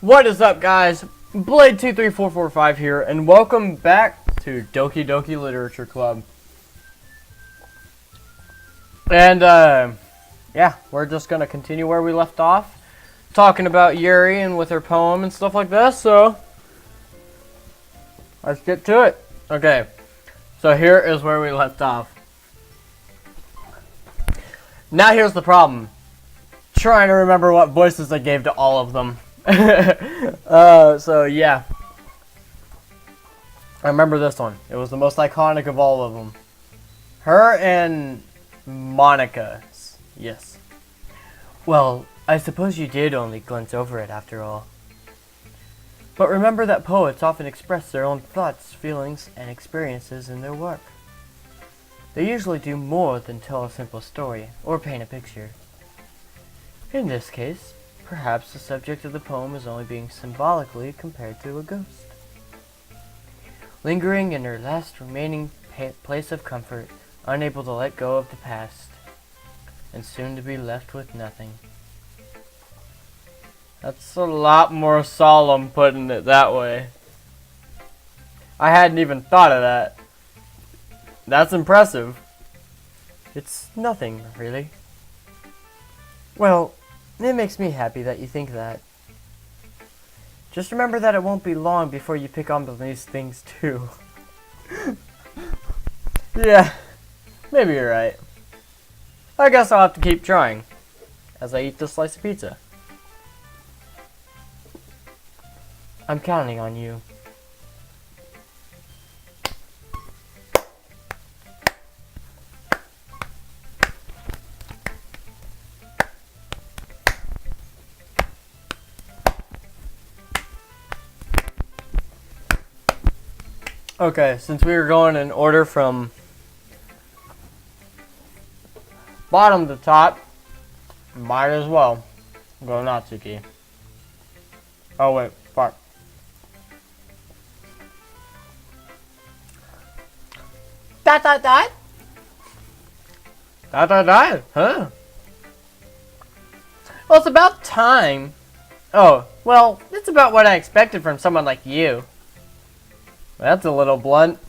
What is up, guys? Blade23445 here, and welcome back to Doki Literature Club. And, yeah, we're just gonna continue where we left off, talking about Yuri and with her poem and stuff like this, so let's get to it. Okay, so here is where we left off. Now here's the problem. Trying to remember what voices I gave to all of them. So yeah. I remember this one. It was the most iconic of all of them. Her and Monica. Yes. Well, I suppose you did only glance over it after all. But remember that poets often express their own thoughts, feelings, and experiences in their work. They usually do more than tell a simple story or paint a picture. In this case, perhaps the subject of the poem is only being symbolically compared to a ghost. Lingering in her last remaining place of comfort, unable to let go of the past, and soon to be left with nothing. That's a lot more solemn putting it that way. I hadn't even thought of that. That's impressive. It's nothing, really. Well, it makes me happy that you think that. Just remember that it won't be long before you pick on these things too. Yeah, maybe you're right. I guess I'll have to keep trying as I eat this slice of pizza. I'm counting on you. Okay, since we were going in order from bottom to top, might as well go Natsuki. Oh wait, fuck. Dot dot dot? Dot dot dot? Huh? Well, it's about time. Oh, well, it's about what I expected from someone like you. That's a little blunt.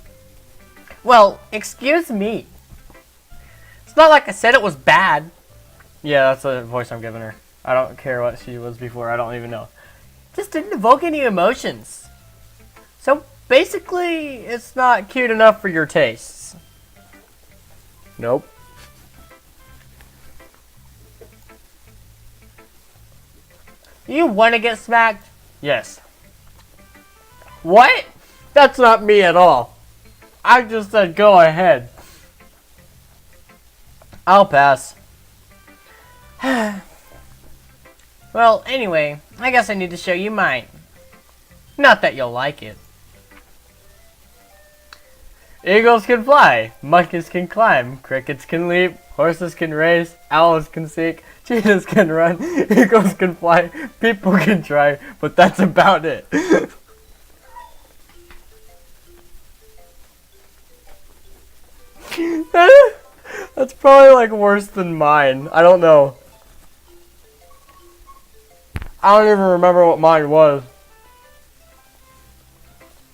Well, excuse me. It's not like I said it was bad. Yeah, that's the voice I'm giving her. I don't care what she was before. I don't even know. Just didn't evoke any emotions. So basically, it's not cute enough for your tastes. Nope. You want to get smacked? Yes. What? That's not me at all. I just said go ahead. I'll pass. Well, anyway, I guess I need to show you mine. Not that you'll like it. Eagles can fly, monkeys can climb, crickets can leap, horses can race, owls can seek, cheetahs can run, eagles can fly, people can try, but that's about it. That's probably like worse than mine. I don't know. I don't even remember what mine was.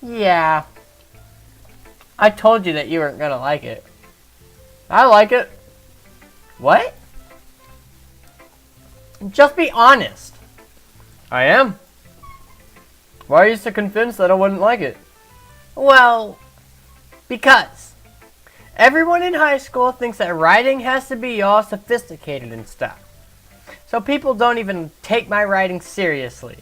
Yeah. I told you that you weren't gonna like it. I like it. What? Just be honest. I am. Why are you so convinced that I wouldn't like it? Well, because everyone in high school thinks that writing has to be all sophisticated and stuff. So people don't even take my writing seriously.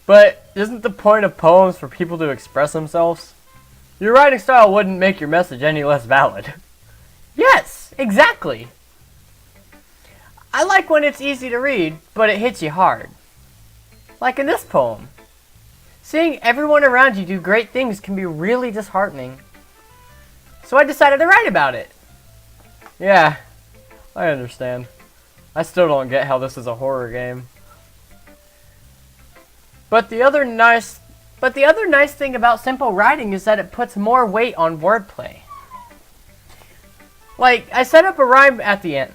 But isn't the point of poems for people to express themselves? Your writing style wouldn't make your message any less valid. Yes, exactly. I like when it's easy to read, but it hits you hard. Like in this poem. Seeing everyone around you do great things can be really disheartening. So I decided to write about it. Yeah, I understand. I still don't get how this is a horror game. But the other nice thing about simple writing is that it puts more weight on wordplay. Like, I set up a rhyme at the end.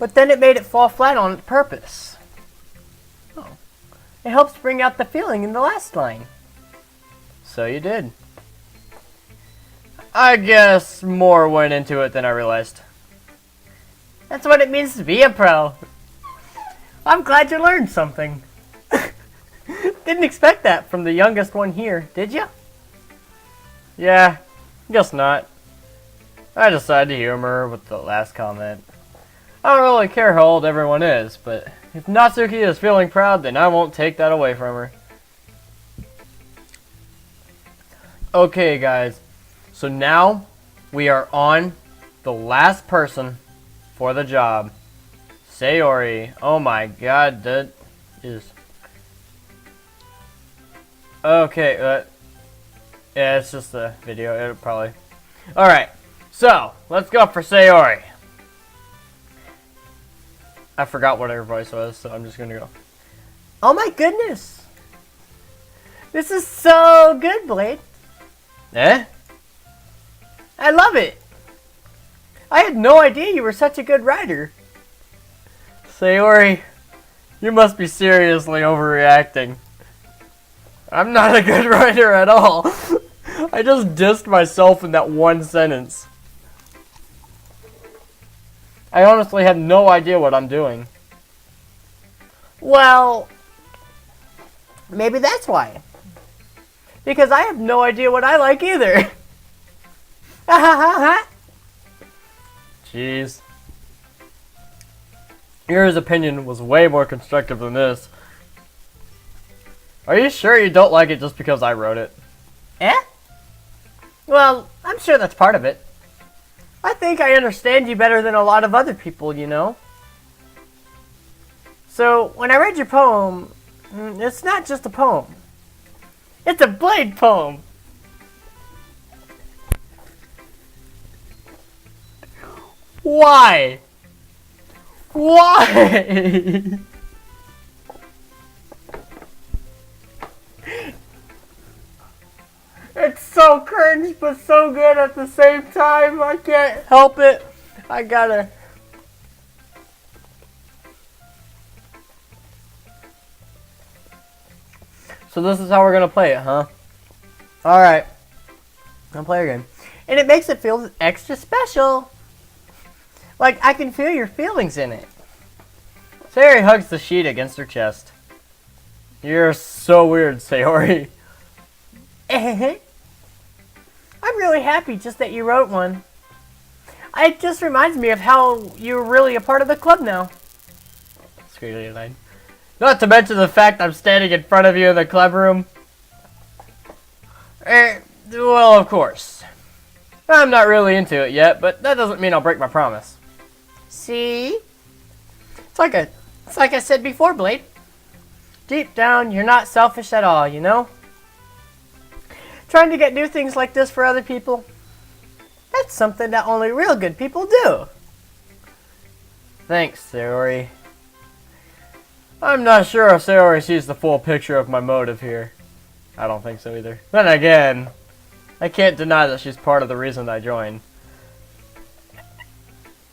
but then it made it fall flat on purpose. Oh. It helps bring out the feeling in the last line. So you did. I guess more went into it than I realized. That's what it means to be a pro. I'm glad you learned something. Didn't expect that from the youngest one here, did you? Yeah, guess not. I decided to humor with the last comment. I don't really care how old everyone is, but if Natsuki is feeling proud, then I won't take that away from her. Okay, guys. So now we are on the last person for the job. Sayori. Oh my god, that is... Okay, yeah, it's just a video. It'll probably... Alright, so let's go for Sayori. I forgot what her voice was, so I'm just gonna go. Oh my goodness! This is so good, Blade. Eh? I love it! I had no idea you were such a good writer. Sayori, you must be seriously overreacting. I'm not a good writer at all. I just dissed myself in that one sentence. I honestly have no idea what I'm doing. Well, maybe that's why. Because I have no idea what I like either. Jeez. Yuri's opinion was way more constructive than this. Are you sure you don't like it just because I wrote it? Eh? Well, I'm sure that's part of it. I think I understand you better than a lot of other people, you know? So, when I read your poem, it's not just a poem. It's a Blade poem! Why? Why? It's so cringe, but so good at the same time. I can't help it. I gotta... So this is how we're gonna play it, huh? Alright. I'll play our game. And it makes it feel extra special. Like, I can feel your feelings in it. Sayori hugs the sheet against her chest. You're so weird, Sayori. I'm really happy just that you wrote one. It just reminds me of how you're really a part of the club now. Squiggly line. Not to mention the fact I'm standing in front of you in the club room. Well, of course. I'm not really into it yet, but that doesn't mean I'll break my promise. See? It's like I said before, Blade. Deep down, you're not selfish at all, you know? Trying to get new things like this for other people, that's something that only real good people do. Thanks, Sayori. I'm not sure if Sayori sees the full picture of my motive here. I don't think so either. Then again, I can't deny that she's part of the reason I joined.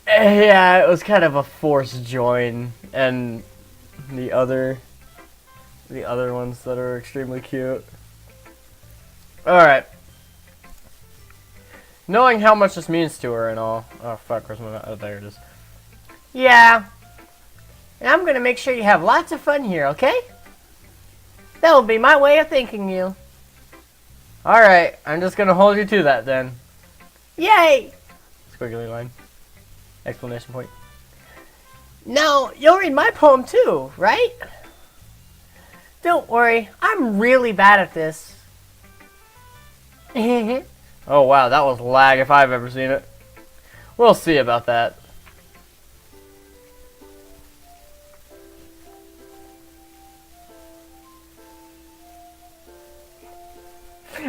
Yeah, it was kind of a forced join, and the other ones that are extremely cute. Alright. Knowing how much this means to her and all. Oh fuck, where's my... Oh, there it is. Yeah. And I'm gonna make sure you have lots of fun here, okay? That will be my way of thanking you. Alright, I'm just gonna hold you to that then. Yay! Squiggly line. Explanation point. Now, you'll read my poem too, right? Don't worry, I'm really bad at this. Oh wow, that was lag if I've ever seen it. We'll see about that.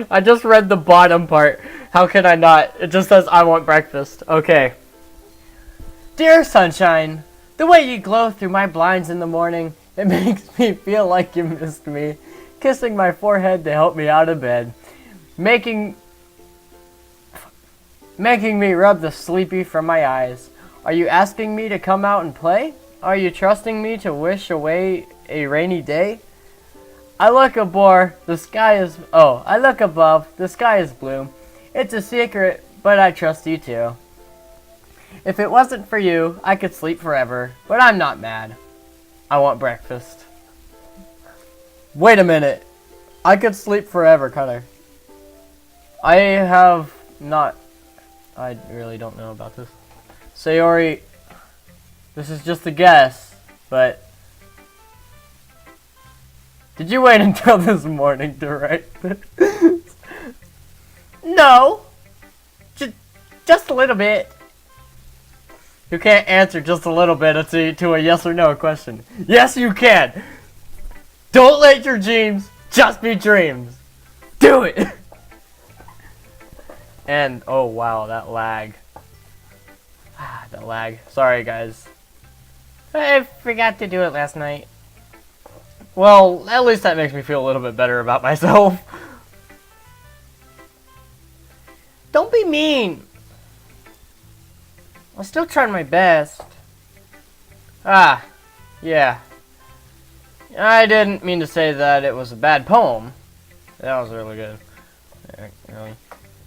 I just read the bottom part. How can I not? It just says, I want breakfast. Okay. Dear sunshine, the way you glow through my blinds in the morning, it makes me feel like you missed me. Kissing my forehead to help me out of bed. Making me rub the sleepy from my eyes. Are you asking me to come out and play? Are you trusting me to wish away a rainy day? I look above, the sky is blue. It's a secret, but I trust you too. If it wasn't for you, I could sleep forever, but I'm not mad. I want breakfast. Wait a minute. I could sleep forever, Connor. I really don't know about this. Sayori, this is just a guess, but did you wait until this morning to write this? No. Just a little bit. You can't answer just a little bit to a yes or no question. Yes, you can. Don't let your dreams just be dreams. Do it. And, oh wow, that lag. That lag. Sorry, guys. I forgot to do it last night. Well, at least that makes me feel a little bit better about myself. Don't be mean. I'm still trying my best. Yeah. I didn't mean to say that it was a bad poem. That was really good. Really.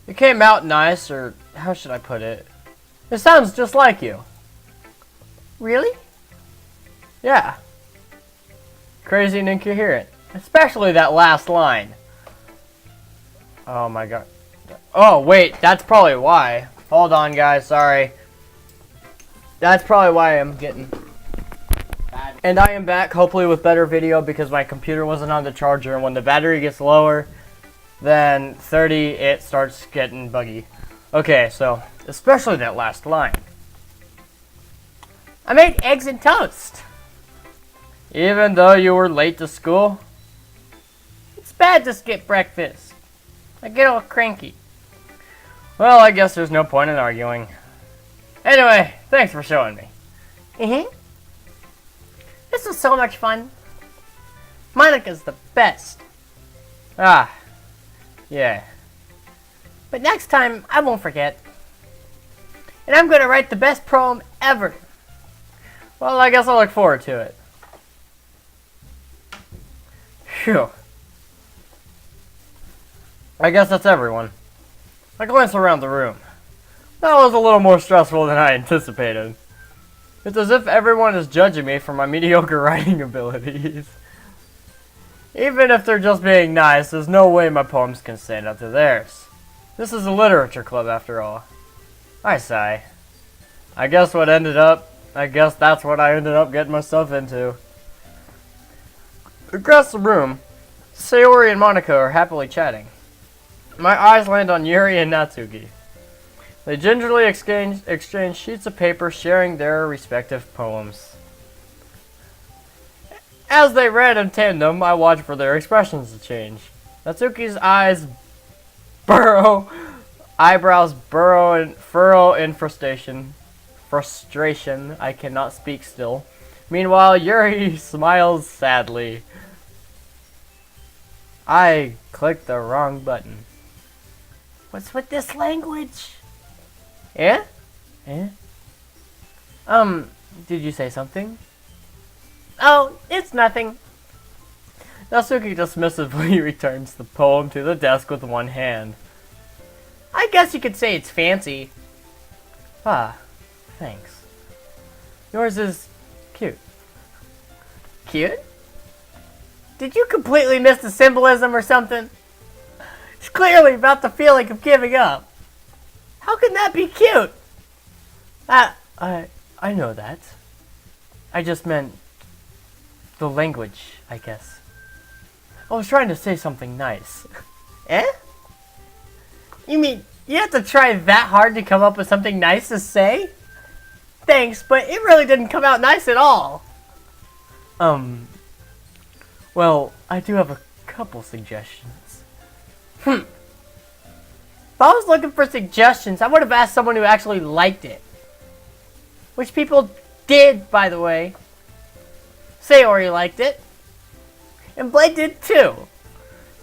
It came out nice, or how should I put it? It sounds just like you. Really? Yeah. Crazy and incoherent. Especially that last line. Oh my god. Oh, wait, that's probably why. Hold on, guys, sorry. That's probably why I'm getting bad. And I am back, hopefully with better video, because my computer wasn't on the charger, and when the battery gets lower than 30, it starts getting buggy. Okay, so, especially that last line. I made eggs and toast. Even though you were late to school? It's bad to skip breakfast. I get all cranky. Well, I guess there's no point in arguing. Anyway, thanks for showing me. This was so much fun. Monica's the best. Yeah. But next time, I won't forget. And I'm gonna write the best poem ever. Well, I guess I'll look forward to it. Phew. I guess that's everyone. I glanced around the room. That was a little more stressful than I anticipated. It's as if everyone is judging me for my mediocre writing abilities. Even if they're just being nice, there's no way my poems can stand up to theirs. This is a literature club after all. I sigh. I guess that's what I ended up getting myself into. Across the room, Sayori and Monica are happily chatting. My eyes land on Yuri and Natsuki. They gingerly exchange sheets of paper, sharing their respective poems. As they read in tandem, I watched for their expressions to change. Natsuki's eyebrows burrow and furrow in frustration. I cannot speak still. Meanwhile, Yuri smiles sadly. I clicked the wrong button. What's with this language? Yeah? Did you say something? Oh, it's nothing. Natsuki dismissively returns the poem to the desk with one hand. I guess you could say it's fancy. Thanks. Yours is cute. Cute? Did you completely miss the symbolism or something? It's clearly about the feeling of giving up. How can that be cute? I know that. I just meant the language, I guess. I was trying to say something nice. Eh? You mean you have to try that hard to come up with something nice to say? Thanks, but it really didn't come out nice at all. Well, I do have a couple suggestions. If I was looking for suggestions, I would have asked someone who actually liked it. Which people did, by the way. Sayori liked it. And Blade did too.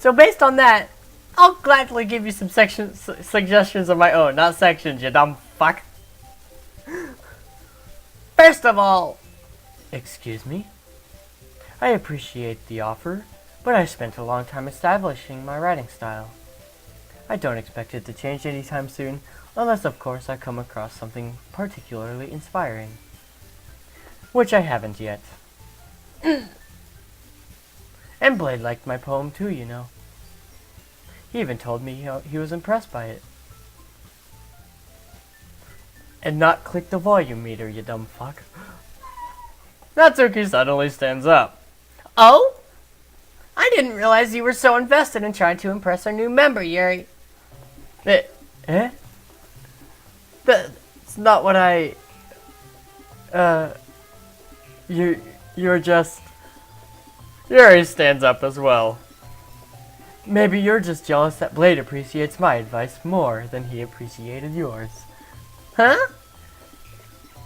So based on that, I'll gladly give you some suggestions of my own. Not sections, you dumb fuck. First of all... Excuse me? I appreciate the offer, but I spent a long time establishing my writing style. I don't expect it to change anytime soon, unless of course I come across something particularly inspiring. Which I haven't yet. And Blade liked my poem too, you know. He even told me he was impressed by it. And not click the volume meter, you dumb fuck. Natsuki suddenly stands up. Oh? I didn't realize you were so invested in trying to impress our new member, Yuri. Eh? That's not what I... You're just... Yuri stands up as well. Maybe you're just jealous that Blade appreciates my advice more than he appreciated yours. Huh?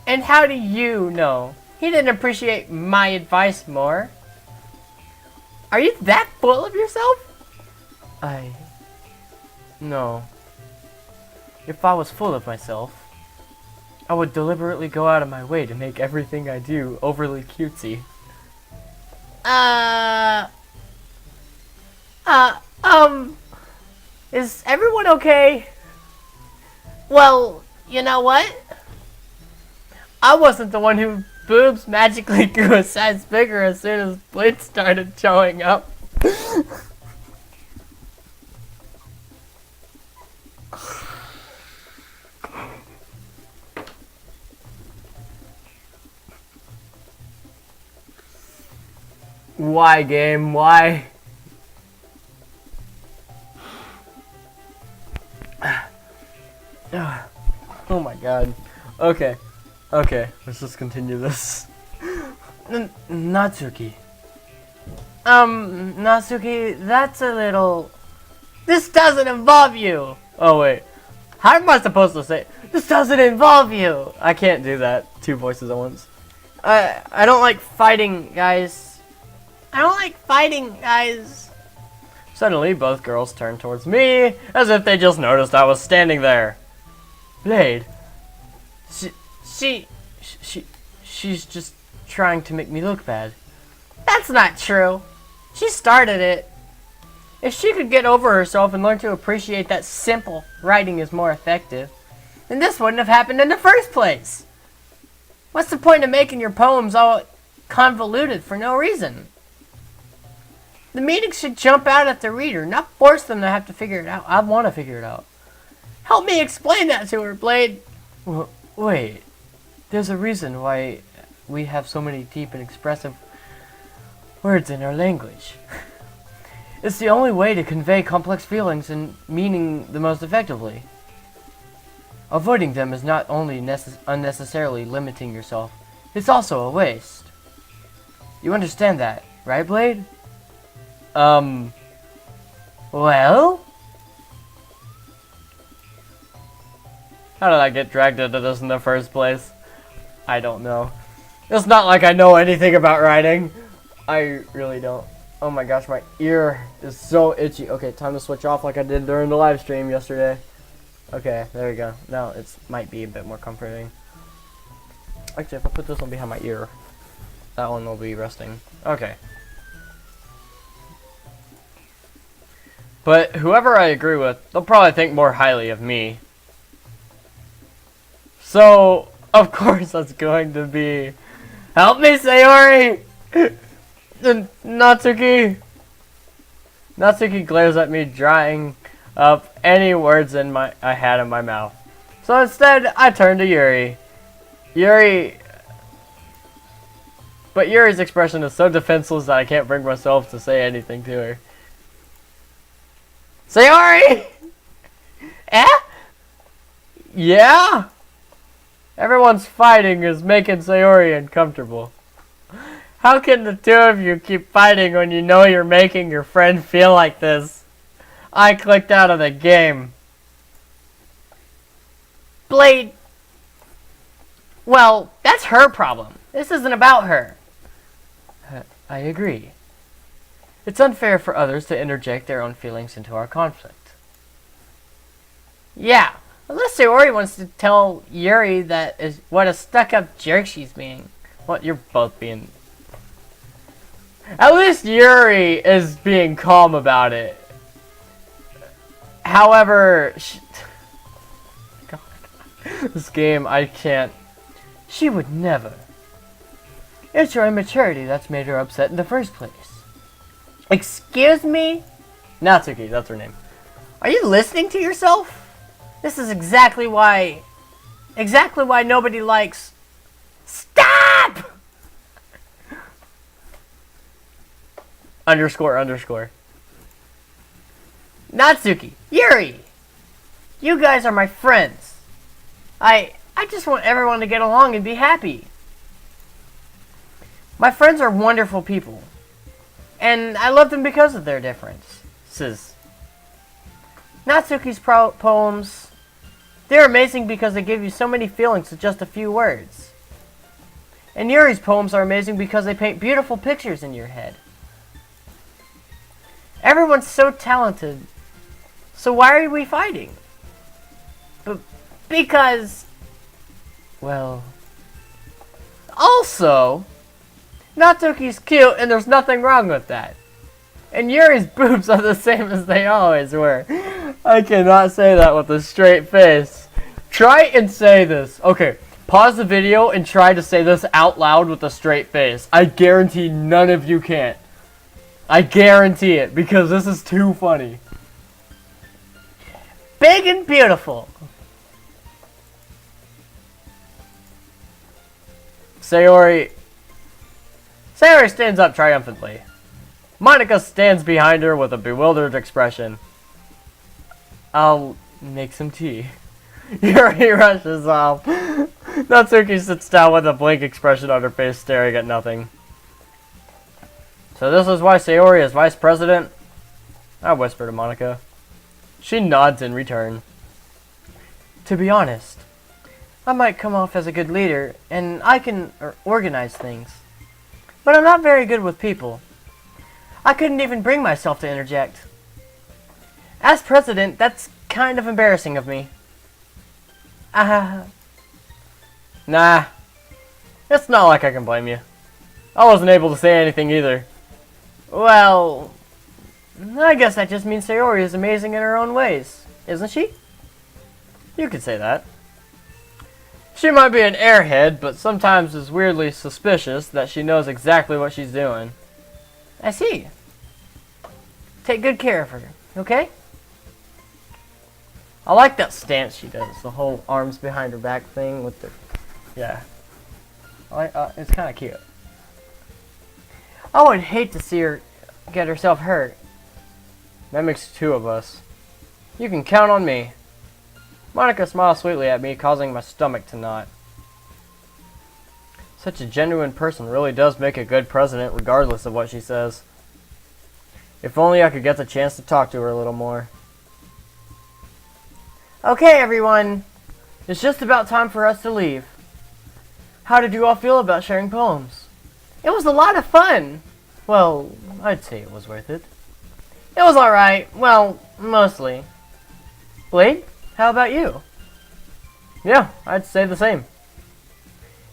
And how do you know? He didn't appreciate my advice more. Are you that full of yourself? No. If I was full of myself, I would deliberately go out of my way to make everything I do overly cutesy. Is everyone okay? Well, you know what? I wasn't the one who boobs magically grew a size bigger as soon as Blade started showing up. Why, game? Why? Oh my god. Okay, let's just continue this. Natsuki. Natsuki, that's a little... This doesn't involve you! Oh wait, how am I supposed to say... This doesn't involve you! I can't do that, two voices at once. I don't like fighting, guys. I don't like fighting, guys. Suddenly, both girls turned towards me, as if they just noticed I was standing there. Blade. She's just trying to make me look bad. That's not true. She started it. If she could get over herself and learn to appreciate that simple writing is more effective, then this wouldn't have happened in the first place. What's the point of making your poems all convoluted for no reason? The meaning should jump out at the reader, not force them to have to figure it out. I want to figure it out. Help me explain that to her, Blade. Well, wait. There's a reason why we have so many deep and expressive words in our language. It's the only way to convey complex feelings and meaning the most effectively. Avoiding them is not only unnecessarily limiting yourself, it's also a waste. You understand that, right, Blade? Well? How did I get dragged into this in the first place? I don't know. It's not like I know anything about writing. I really don't. Oh my gosh, my ear is so itchy. Okay, time to switch off like I did during the live stream yesterday. Okay, there we go. Now it might be a bit more comforting. Actually, if I put this one behind my ear, that one will be resting. Okay. But whoever I agree with, they'll probably think more highly of me. So, of course that's going to be... Help me, Sayori! Natsuki! Natsuki glares at me, drying up any words I had in my mouth. So instead, I turn to Yuri. But Yuri's expression is so defenseless that I can't bring myself to say anything to her. Sayori! Eh? Yeah? Everyone's fighting is making Sayori uncomfortable. How can the two of you keep fighting when you know you're making your friend feel like this? I clicked out of the game. Blade. Well, that's her problem. This isn't about her. I agree. It's unfair for others to interject their own feelings into our conflict. Yeah, Unless Sayori wants to tell Yuri that is what a stuck-up jerk she's being. Well, you're both being... At least Yuri is being calm about it. However... God. This game, I can't... She would never. It's her immaturity that's made her upset in the first place. Excuse me? Natsuki, that's her name. Are you listening to yourself? This is exactly why nobody likes... Stop! __. Natsuki, Yuri! You guys are my friends. I just want everyone to get along and be happy. My friends are wonderful people. And I love them because of their differences. Natsuki's poems, they're amazing because they give you so many feelings with just a few words. And Yuri's poems are amazing because they paint beautiful pictures in your head. Everyone's so talented. So why are we fighting? Because... Well... Also... Natsuki's cute and there's nothing wrong with that. And Yuri's boobs are the same as they always were. I cannot say that with a straight face. Try and say this. Okay, pause the video and try to say this out loud with a straight face. I guarantee none of you can't. I guarantee it, because this is too funny. Big and beautiful. Sayori stands up triumphantly. Monica stands behind her with a bewildered expression. I'll make some tea. Yuri rushes off. Natsuki sits down with a blank expression on her face, staring at nothing. So this is why Sayori is vice president? I whisper to Monica. She nods in return. To be honest, I might come off as a good leader, and I can organize things. But I'm not very good with people. I couldn't even bring myself to interject. As president, that's kind of embarrassing of me. Nah. It's not like I can blame you. I wasn't able to say anything either. Well, I guess that just means Sayori is amazing in her own ways, isn't she? You could say that. She might be an airhead, but sometimes is weirdly suspicious that she knows exactly what she's doing. I see. Take good care of her, okay? I like that stance she does, the whole arms behind her back thing with the... Yeah. It's kind of cute. I would hate to see her get herself hurt. That makes two of us. You can count on me. Monica smiles sweetly at me, causing my stomach to knot. Such a genuine person really does make a good president, regardless of what she says. If only I could get the chance to talk to her a little more. Okay, everyone. It's just about time for us to leave. How did you all feel about sharing poems? It was a lot of fun. Well, I'd say it was worth it. It was alright. Well, mostly. Blade, how about you? Yeah, I'd say the same.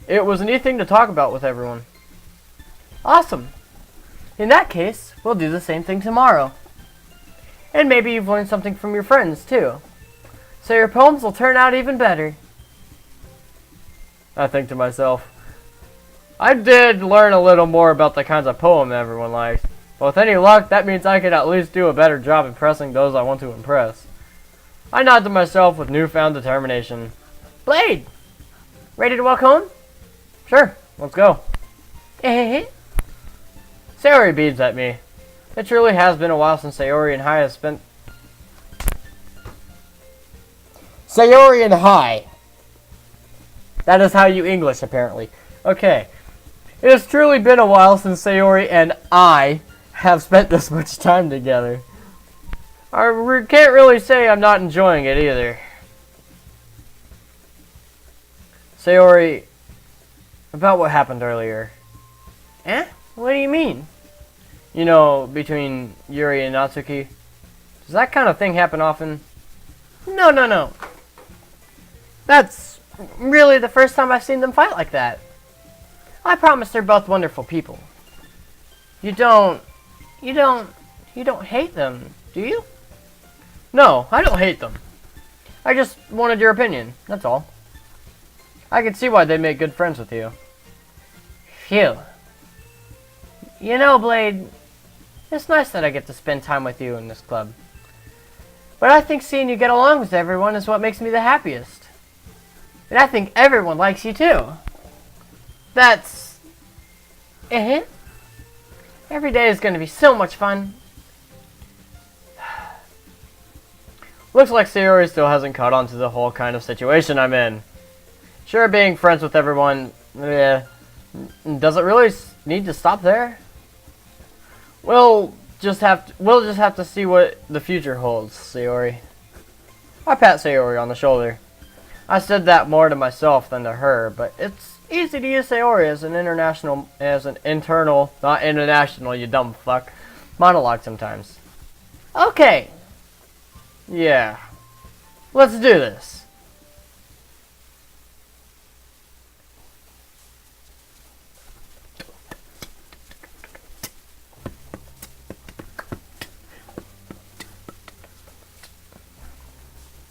It was a neat thing to talk about with everyone. Awesome. In that case, we'll do the same thing tomorrow. And maybe you've learned something from your friends, too. So your poems will turn out even better. I think to myself, I did learn a little more about the kinds of poem that everyone likes. But with any luck, that means I can at least do a better job impressing those I want to impress. I nod to myself with newfound determination. Blade! Ready to walk home? Sure, let's go. Sayori beams at me. It truly has been a while since Sayori and Hai have spent... Sayori and Hai. That is how you English, apparently. Okay. It has truly been a while since Sayori and I have spent this much time together. I can't really say I'm not enjoying it either. Sayori, about what happened earlier. Eh? What do you mean? You know, between Yuri and Natsuki. Does that kind of thing happen often? No. That's really the first time I've seen them fight like that. I promise they're both wonderful people. You don't hate them, do you? No, I don't hate them. I just wanted your opinion, that's all. I can see why they'd make good friends with you. Phew. You know, Blade, it's nice that I get to spend time with you in this club. But I think seeing you get along with everyone is what makes me the happiest. And I think everyone likes you too. That's... Every day is going to be so much fun. Looks like Sayori still hasn't caught on to the whole kind of situation I'm in. Sure, being friends with everyone, does it really need to stop there? We'll just have to see what the future holds, Sayori. I pat Sayori on the shoulder. I said that more to myself than to her, but it's easy to use Sayori as an internal, not international, you dumb fuck, monologue sometimes. Okay. Yeah. Let's do this.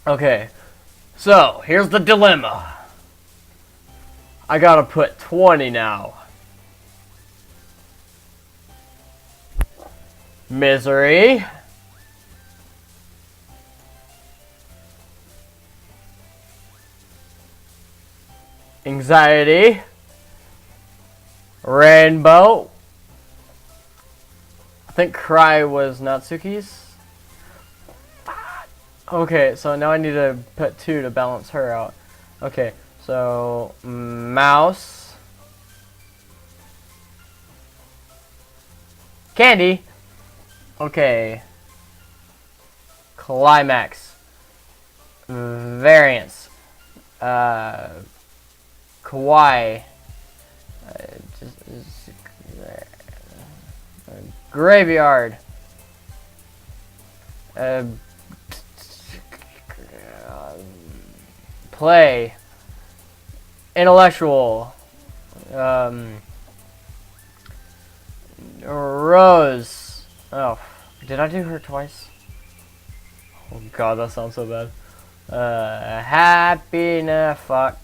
Okay. So, here's the dilemma. I gotta put 20 now. Misery. Anxiety. Rainbow. I think Cry was Natsuki's. Okay, so now I need to put 2 to balance her out. Okay, so Mouse. Candy. Okay. Climax. Variance. Kawaii. Graveyard. Play. Intellectual. Rose. Oh, did I do her twice? Oh god, that sounds so bad. Happiness. Fuck.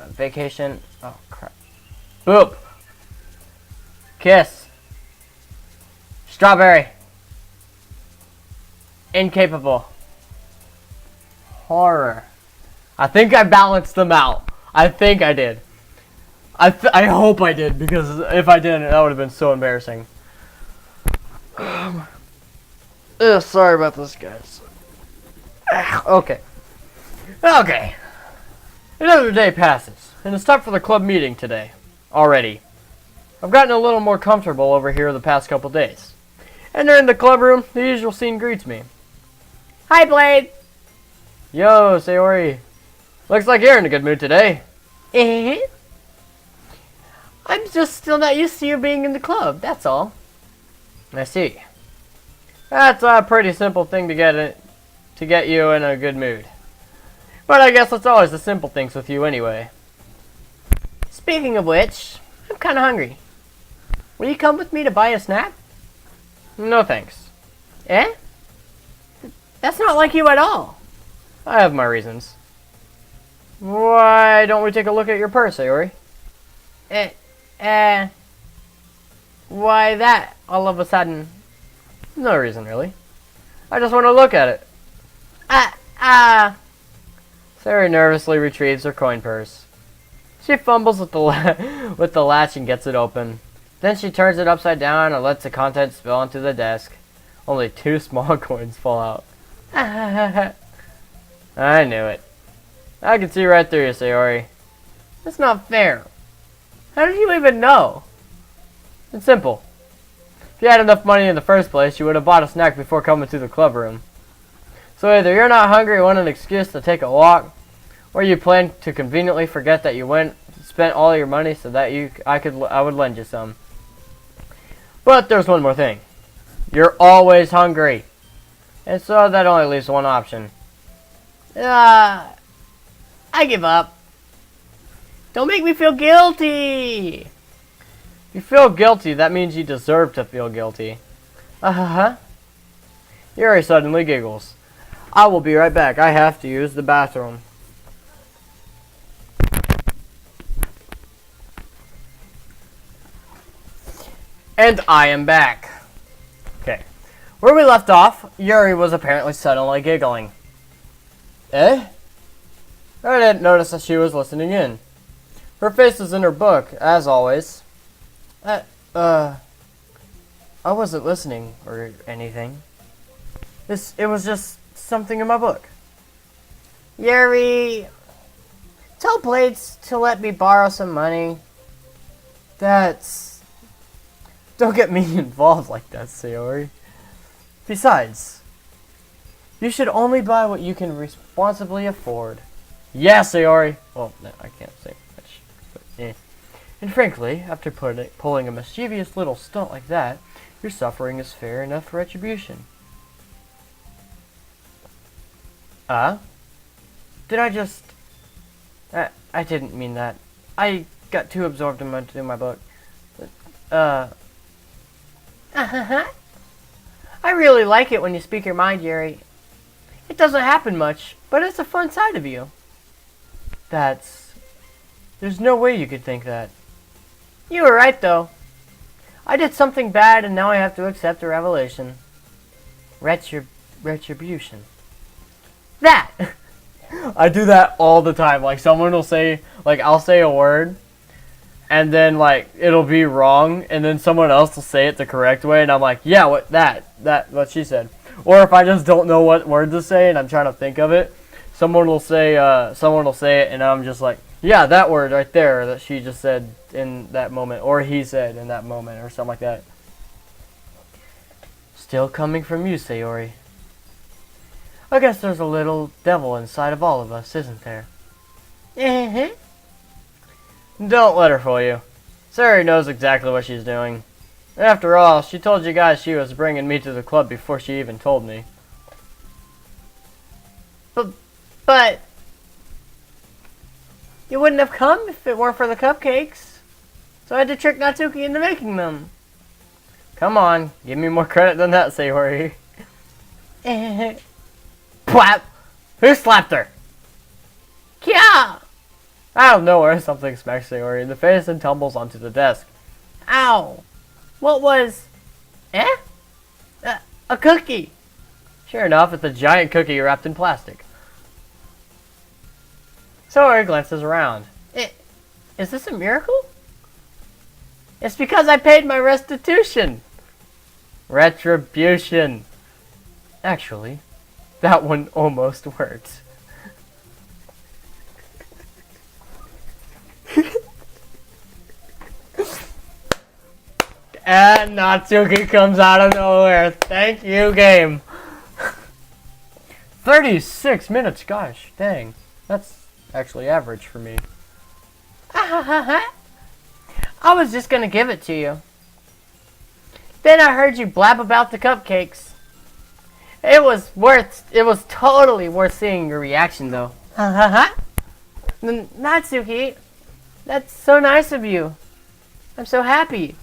Vacation. Oh crap. Boop. Kiss. Strawberry. Incapable. Horror. I think I balanced them out. I think I did. I hope I did, because if I didn't, that would have been so embarrassing. Sorry about this, guys. Okay. Okay. Another day passes, and it's time for the club meeting today. Already. I've gotten a little more comfortable over here the past couple days. Entering the club room, the usual scene greets me. Hi, Blade! Yo, Sayori. Looks like you're in a good mood today. I'm just still not used to you being in the club, that's all. I see. That's a pretty simple thing to get you in a good mood. But I guess it's always the simple things with you anyway. Speaking of which, I'm kinda hungry. Will you come with me to buy a snack? No thanks. Eh? That's not like you at all. I have my reasons. Why don't we take a look at your purse, Sayori? Why that, all of a sudden? No reason, really. I just want to look at it. Sayori nervously retrieves her coin purse. She fumbles with the with the latch and gets it open. Then she turns it upside down and lets the contents spill onto the desk. Only 2 small coins fall out. I knew it. I can see right through you, Sayori. That's not fair. How did you even know? It's simple. If you had enough money in the first place, you would have bought a snack before coming to the club room. So either you're not hungry and want an excuse to take a walk, or you plan to conveniently forget that you spent all your money so that I would lend you some. But there's one more thing. You're always hungry. And so that only leaves one option. I give up. Don't make me feel guilty. If you feel guilty, that means you deserve to feel guilty. Uh-huh. Yuri suddenly giggles. I will be right back. I have to use the bathroom. And I am back. Okay. Where we left off, Yuri was apparently suddenly giggling. Eh? I didn't notice that she was listening in. Her face was in her book, as always. I wasn't listening or anything. It was just something in my book. Yuri, tell Blades to let me borrow some money. Don't get me involved like that, Sayori. Besides, you should only buy what you can responsibly afford. Yeah, Sayori. Well, no, I can't say much. But, eh. And frankly, after pulling a mischievous little stunt like that, your suffering is fair enough retribution. Did I just... I didn't mean that. I got too absorbed in my book. I really like it when you speak your mind, Yuri. It doesn't happen much, but it's a fun side of you. There's no way you could think that. You were right, though. I did something bad, and now I have to accept a revelation. Retribution. That! I do that all the time. Like, someone will say, like, I'll say a word, and then, like, it'll be wrong, and then someone else will say it the correct way, and I'm like, yeah, what she said. Or if I just don't know what word to say, and I'm trying to think of it, someone will say it, and I'm just like, yeah, that word right there that she just said in that moment, or he said in that moment, or something like that. Still coming from you, Sayori. I guess there's a little devil inside of all of us, isn't there? Don't let her fool you. Sayori knows exactly what she's doing. After all, she told you guys she was bringing me to the club before she even told me. But... You wouldn't have come if it weren't for the cupcakes. So I had to trick Natsuki into making them. Come on, give me more credit than that, Sayori. Plap! Who slapped her? Kya! Out of nowhere, something smacks Sayori in the face and tumbles onto the desk. Ow! What was... A cookie! Sure enough, it's a giant cookie wrapped in plastic. Sayori glances around. Is this a miracle? It's because I paid my restitution! Retribution! Actually, that one almost worked. And Natsuki comes out of nowhere. Thank you, game. 36 minutes, gosh, dang. That's actually average for me. I was just gonna give it to you. Then I heard you blab about the cupcakes. It was totally worth seeing your reaction, though. Natsuki, that's so nice of you. I'm so happy.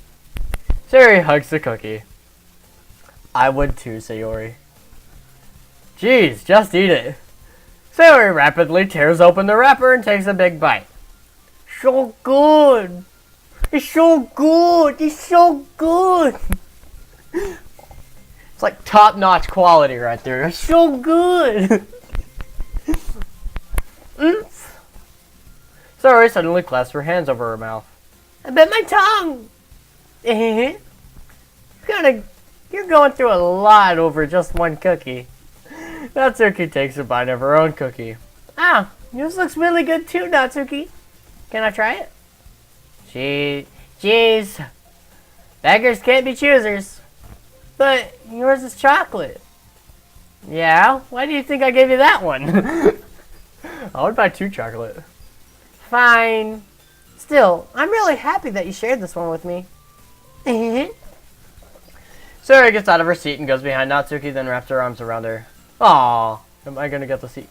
Sayori hugs the cookie. I would too, Sayori. Jeez, just eat it. Sayori rapidly tears open the wrapper and takes a big bite. So good. It's so good. It's so good. It's like top-notch quality right there. It's so good. Sayori suddenly clasps her hands over her mouth. I bit my tongue. You're going through a lot over just one cookie. Natsuki takes a bite of her own cookie. Ah, yours looks really good too, Natsuki. Can I try it? Jeez. Beggars can't be choosers. But yours is chocolate. Yeah? Why do you think I gave you that one? I would buy 2 chocolate. Fine. Still, I'm really happy that you shared this one with me. Sayori gets out of her seat and goes behind Natsuki, then wraps her arms around her. Aww, am I gonna get the seat?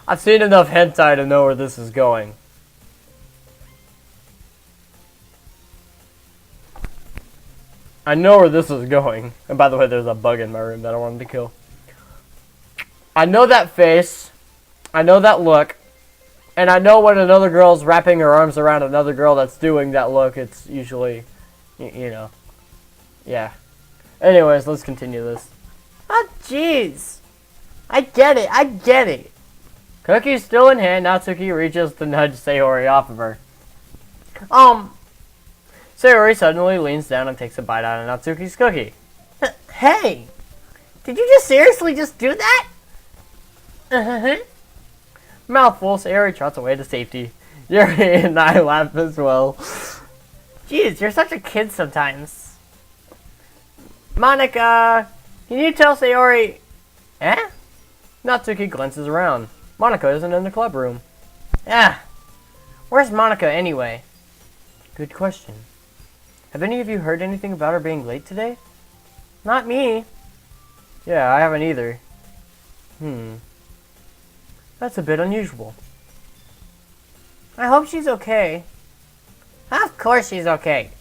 I've seen enough hentai to know where this is going. I know where this is going. And by the way, there's a bug in my room that I wanted to kill. I know that face. I know that look. And I know when another girl's wrapping her arms around another girl that's doing that look, it's usually, you know. Yeah. Anyways, let's continue this. Oh, jeez. I get it. I get it. Cookie still in hand, Natsuki reaches to nudge Sayori off of her. Sayori suddenly leans down and takes a bite out of Natsuki's cookie. Hey! Did you just seriously just do that? Mouthful, Sayori trots away to safety. Yuri and I laugh as well. Jeez, you're such a kid sometimes. Monica! Can you tell Sayori... Eh? Natsuki glances around. Monica isn't in the club room. Ah! Where's Monica anyway? Good question. Have any of you heard anything about her being late today? Not me. Yeah, I haven't either. That's a bit unusual. I hope she's okay. Of course she's okay.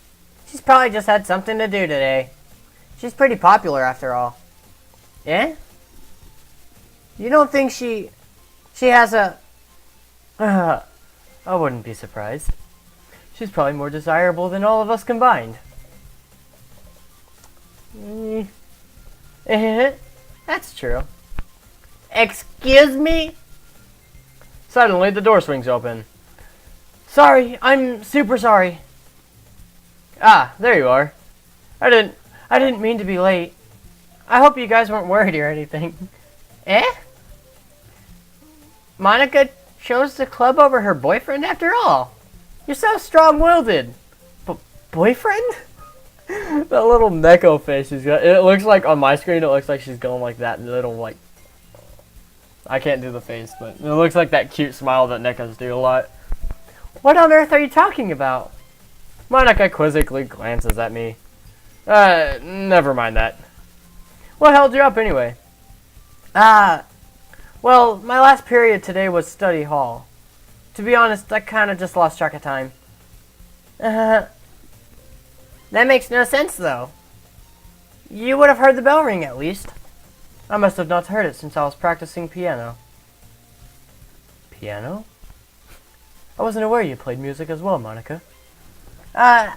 She's probably just had something to do today. She's pretty popular after all. Yeah? You don't think she has a... I wouldn't be surprised. She's probably more desirable than all of us combined. That's true. Excuse me? Suddenly, the door swings open. Sorry, I'm super sorry. Ah, there you are. I didn't mean to be late. I hope you guys weren't worried or anything. Eh? Monica chose the club over her boyfriend after all. You're so strong-willed. Boyfriend? That little Neko face she's got. It looks like, on my screen, it looks like she's going like that little, like... I can't do the face, but it looks like that cute smile that Nekos do a lot. What on earth are you talking about? Monica quizzically glances at me. Never mind that. What held you up anyway? Well, my last period today was study hall. To be honest, I kind of just lost track of time. That makes no sense, though. You would have heard the bell ring, at least. I must have not heard it since I was practicing piano. Piano? I wasn't aware you played music as well, Monica. I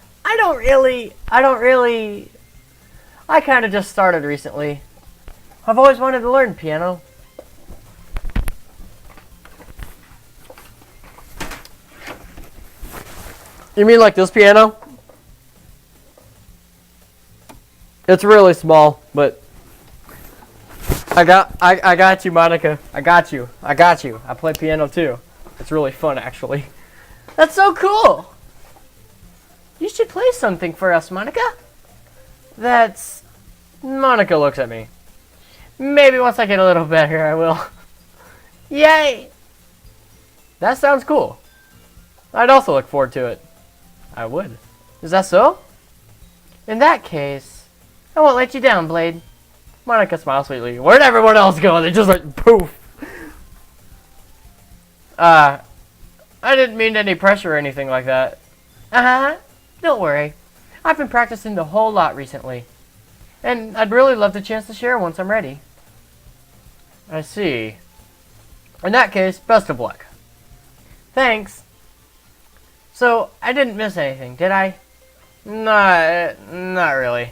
kind of just started recently. I've always wanted to learn piano. You mean like this piano? It's really small, but I got you, Monica. I got you. I play piano too. It's really fun, actually. That's so cool. You should play something for us, Monica. Monica looks at me. Maybe once I get a little better, I will. Yay! That sounds cool. I'd also look forward to it. I would. Is that so? In that case, I won't let you down, Blade. Monica smiles sweetly. Where'd everyone else go? They just like poof. I didn't mean any pressure or anything like that. Don't worry. I've been practicing the whole lot recently. And I'd really love the chance to share once I'm ready. I see. In that case, best of luck. Thanks. So, I didn't miss anything, did I? Not really.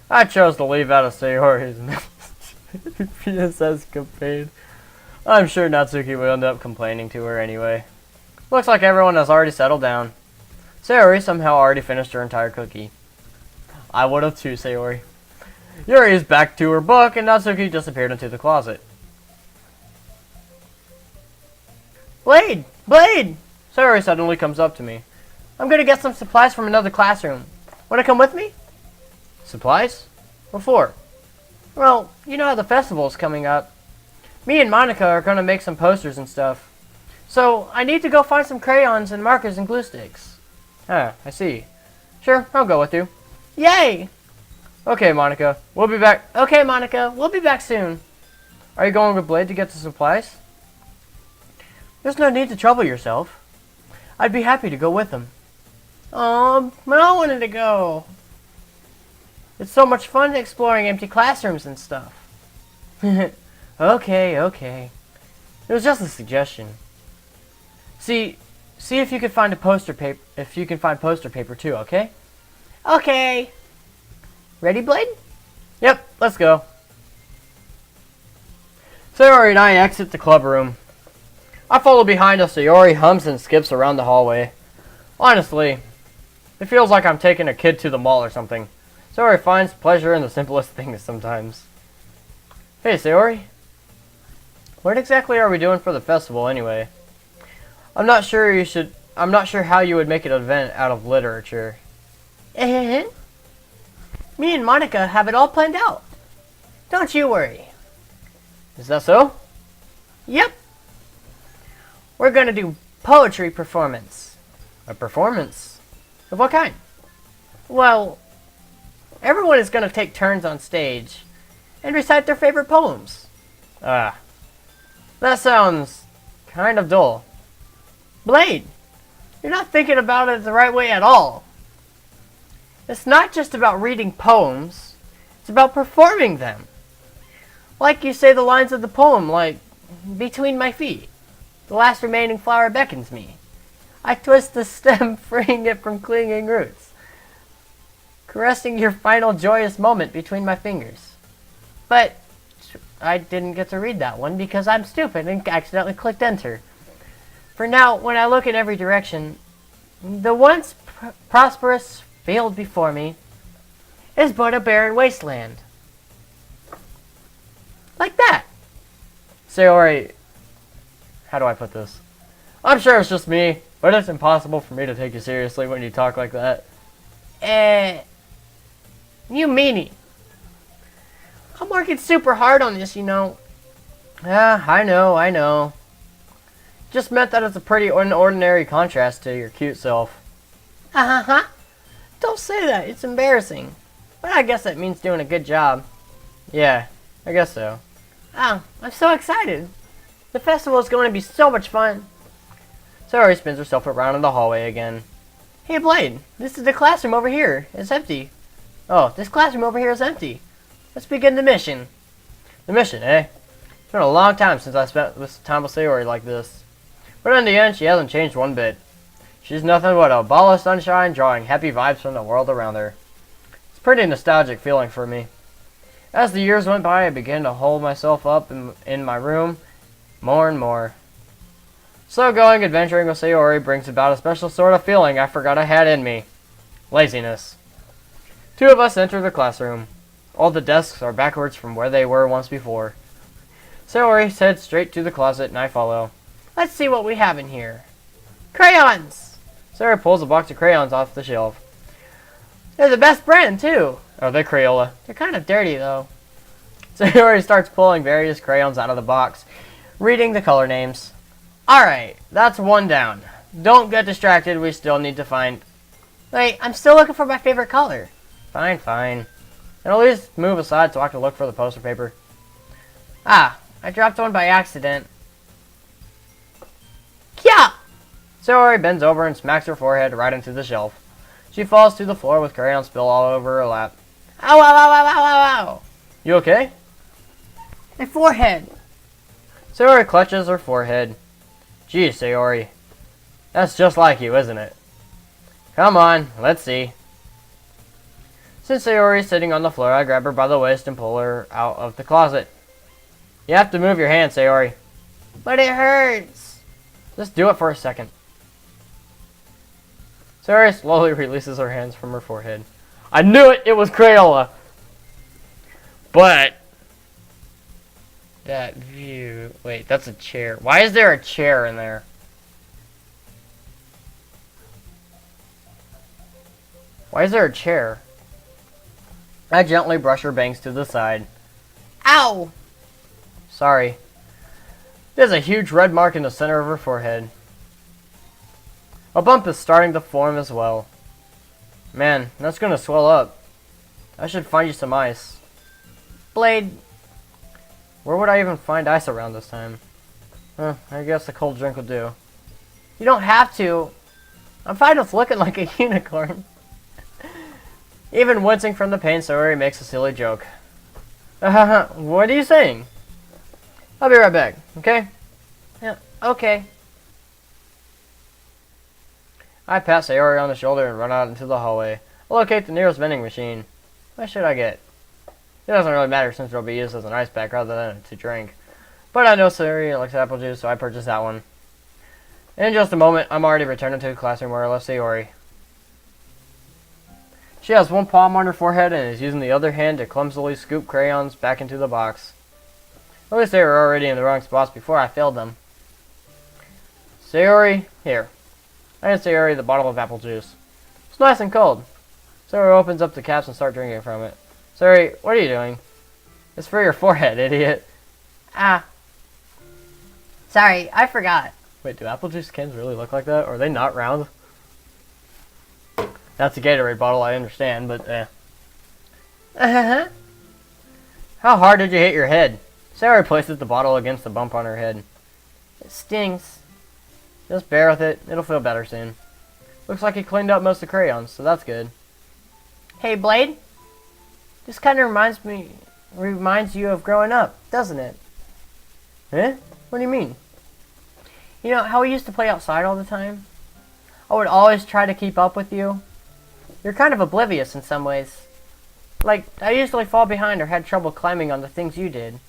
I chose to leave out of Sayori's PSS campaign. I'm sure Natsuki will end up complaining to her anyway. Looks like everyone has already settled down. Sayori somehow already finished her entire cookie. I would have too, Sayori. Yuri is back to her book, and Natsuki disappeared into the closet. Blade! Blade! Sayori suddenly comes up to me. I'm gonna get some supplies from another classroom. Wanna come with me? Supplies? What for? Well, you know how the festival's coming up. Me and Monica are gonna make some posters and stuff. So, I need to go find some crayons and markers and glue sticks. Ah, I see. Sure, I'll go with you. Yay! Okay, Monica. We'll be back. Okay, Monica. We'll be back soon. Are you going with Blade to get the supplies? There's no need to trouble yourself. I'd be happy to go with them. Oh, but I wanted to go. It's so much fun exploring empty classrooms and stuff. Okay. It was just a suggestion. See if you can find poster paper too, okay? Okay. Ready, Blade? Yep, let's go. Sayori and I exit the club room. I follow behind as Sayori hums and skips around the hallway. Honestly, it feels like I'm taking a kid to the mall or something. Sayori finds pleasure in the simplest things sometimes. Hey, Sayori. What exactly are we doing for the festival anyway? I'm not sure how you would make an event out of literature. Me and Monica have it all planned out. Don't you worry. Is that so? Yep. We're gonna do poetry performance. A performance? Of what kind? Well, everyone is gonna take turns on stage and recite their favorite poems. That sounds kind of dull. Blade, you're not thinking about it the right way at all. It's not just about reading poems, it's about performing them. Like you say the lines of the poem, like, between my feet, the last remaining flower beckons me. I twist the stem, freeing it from clinging roots, caressing your final joyous moment between my fingers. But I didn't get to read that one because I'm stupid and accidentally clicked enter. For now, when I look in every direction, the once prosperous field before me is but a barren wasteland. Like that. Sayori, how do I put this? I'm sure it's just me, but it's impossible for me to take you seriously when you talk like that. You meanie. I'm working super hard on this, you know. Yeah, I know. Just meant that it's a pretty ordinary contrast to your cute self. Don't say that, it's embarrassing. But I guess that means doing a good job. Yeah, I guess so. Oh, I'm so excited. The festival is going to be so much fun. Sayori spins herself around in the hallway again. Hey Blade, this is the classroom over here. It's empty. Oh, this classroom over here is empty. Let's begin the mission. The mission, eh? It's been a long time since I spent this time with Sayori like this. But in the end, she hasn't changed one bit. She's nothing but a ball of sunshine drawing happy vibes from the world around her. It's a pretty nostalgic feeling for me. As the years went by, I began to hold myself up in my room more and more. So going adventuring with Sayori brings about a special sort of feeling I forgot I had in me. Laziness. Two of us enter the classroom. All the desks are backwards from where they were once before. Sayori heads straight to the closet and I follow. Let's see what we have in here. Crayons! Sayori pulls a box of crayons off the shelf. They're the best brand, too. Oh, they're Crayola. They're kind of dirty, though. Sayori starts pulling various crayons out of the box, reading the color names. Alright, that's one down. Don't get distracted, we still need to find... Wait, I'm still looking for my favorite color. Fine. And at least move aside so I can look for the poster paper. Ah, I dropped one by accident. Kya! Sayori bends over and smacks her forehead right into the shelf. She falls to the floor with crayon spill all over her lap. Ow. You okay? My forehead. Sayori clutches her forehead. Geez, Sayori. That's just like you, isn't it? Come on, let's see. Since Sayori is sitting on the floor, I grab her by the waist and pull her out of the closet. You have to move your hand, Sayori. But it hurts. Just do it for a second. Sayori slowly releases her hands from her forehead. I knew it! It was Crayola! But... that view... Wait, that's a chair. Why is there a chair in there? Why is there a chair? I gently brush her bangs to the side. Ow! Sorry. There's a huge red mark in the center of her forehead. A bump is starting to form as well. Man, that's gonna swell up. I should find you some ice. Blade. Where would I even find ice around this time? I guess a cold drink will do. You don't have to. I'm fine with looking like a unicorn. Even wincing from the pain, Sayori makes a silly joke. What are you saying? I'll be right back, okay? Yeah, okay. I pat Sayori on the shoulder and run out into the hallway. I locate the nearest vending machine. What should I get? It doesn't really matter since it'll be used as an ice pack rather than to drink. But I know Sayori likes apple juice, so I purchase that one. In just a moment, I'm already returning to the classroom where I left Sayori. She has one palm on her forehead and is using the other hand to clumsily scoop crayons back into the box. At least they were already in the wrong spots before I filled them. Sayori, here. I hand Sayori the bottle of apple juice. It's nice and cold. Sayori opens up the caps and starts drinking from it. Sayori, what are you doing? It's for your forehead, idiot. Ah. Sorry, I forgot. Wait, do apple juice cans really look like that? Or are they not round? That's a Gatorade bottle, I understand, but Uh-huh. How hard did you hit your head? Sayori places the bottle against the bump on her head. It stings. Just bear with it. It'll feel better soon. Looks like you cleaned up most of the crayons, so that's good. Hey, Blade. This kind of reminds you of growing up, doesn't it? Eh? What do you mean? You know how we used to play outside all the time? I would always try to keep up with you. You're kind of oblivious in some ways. Like, I usually fall behind or had trouble climbing on the things you did.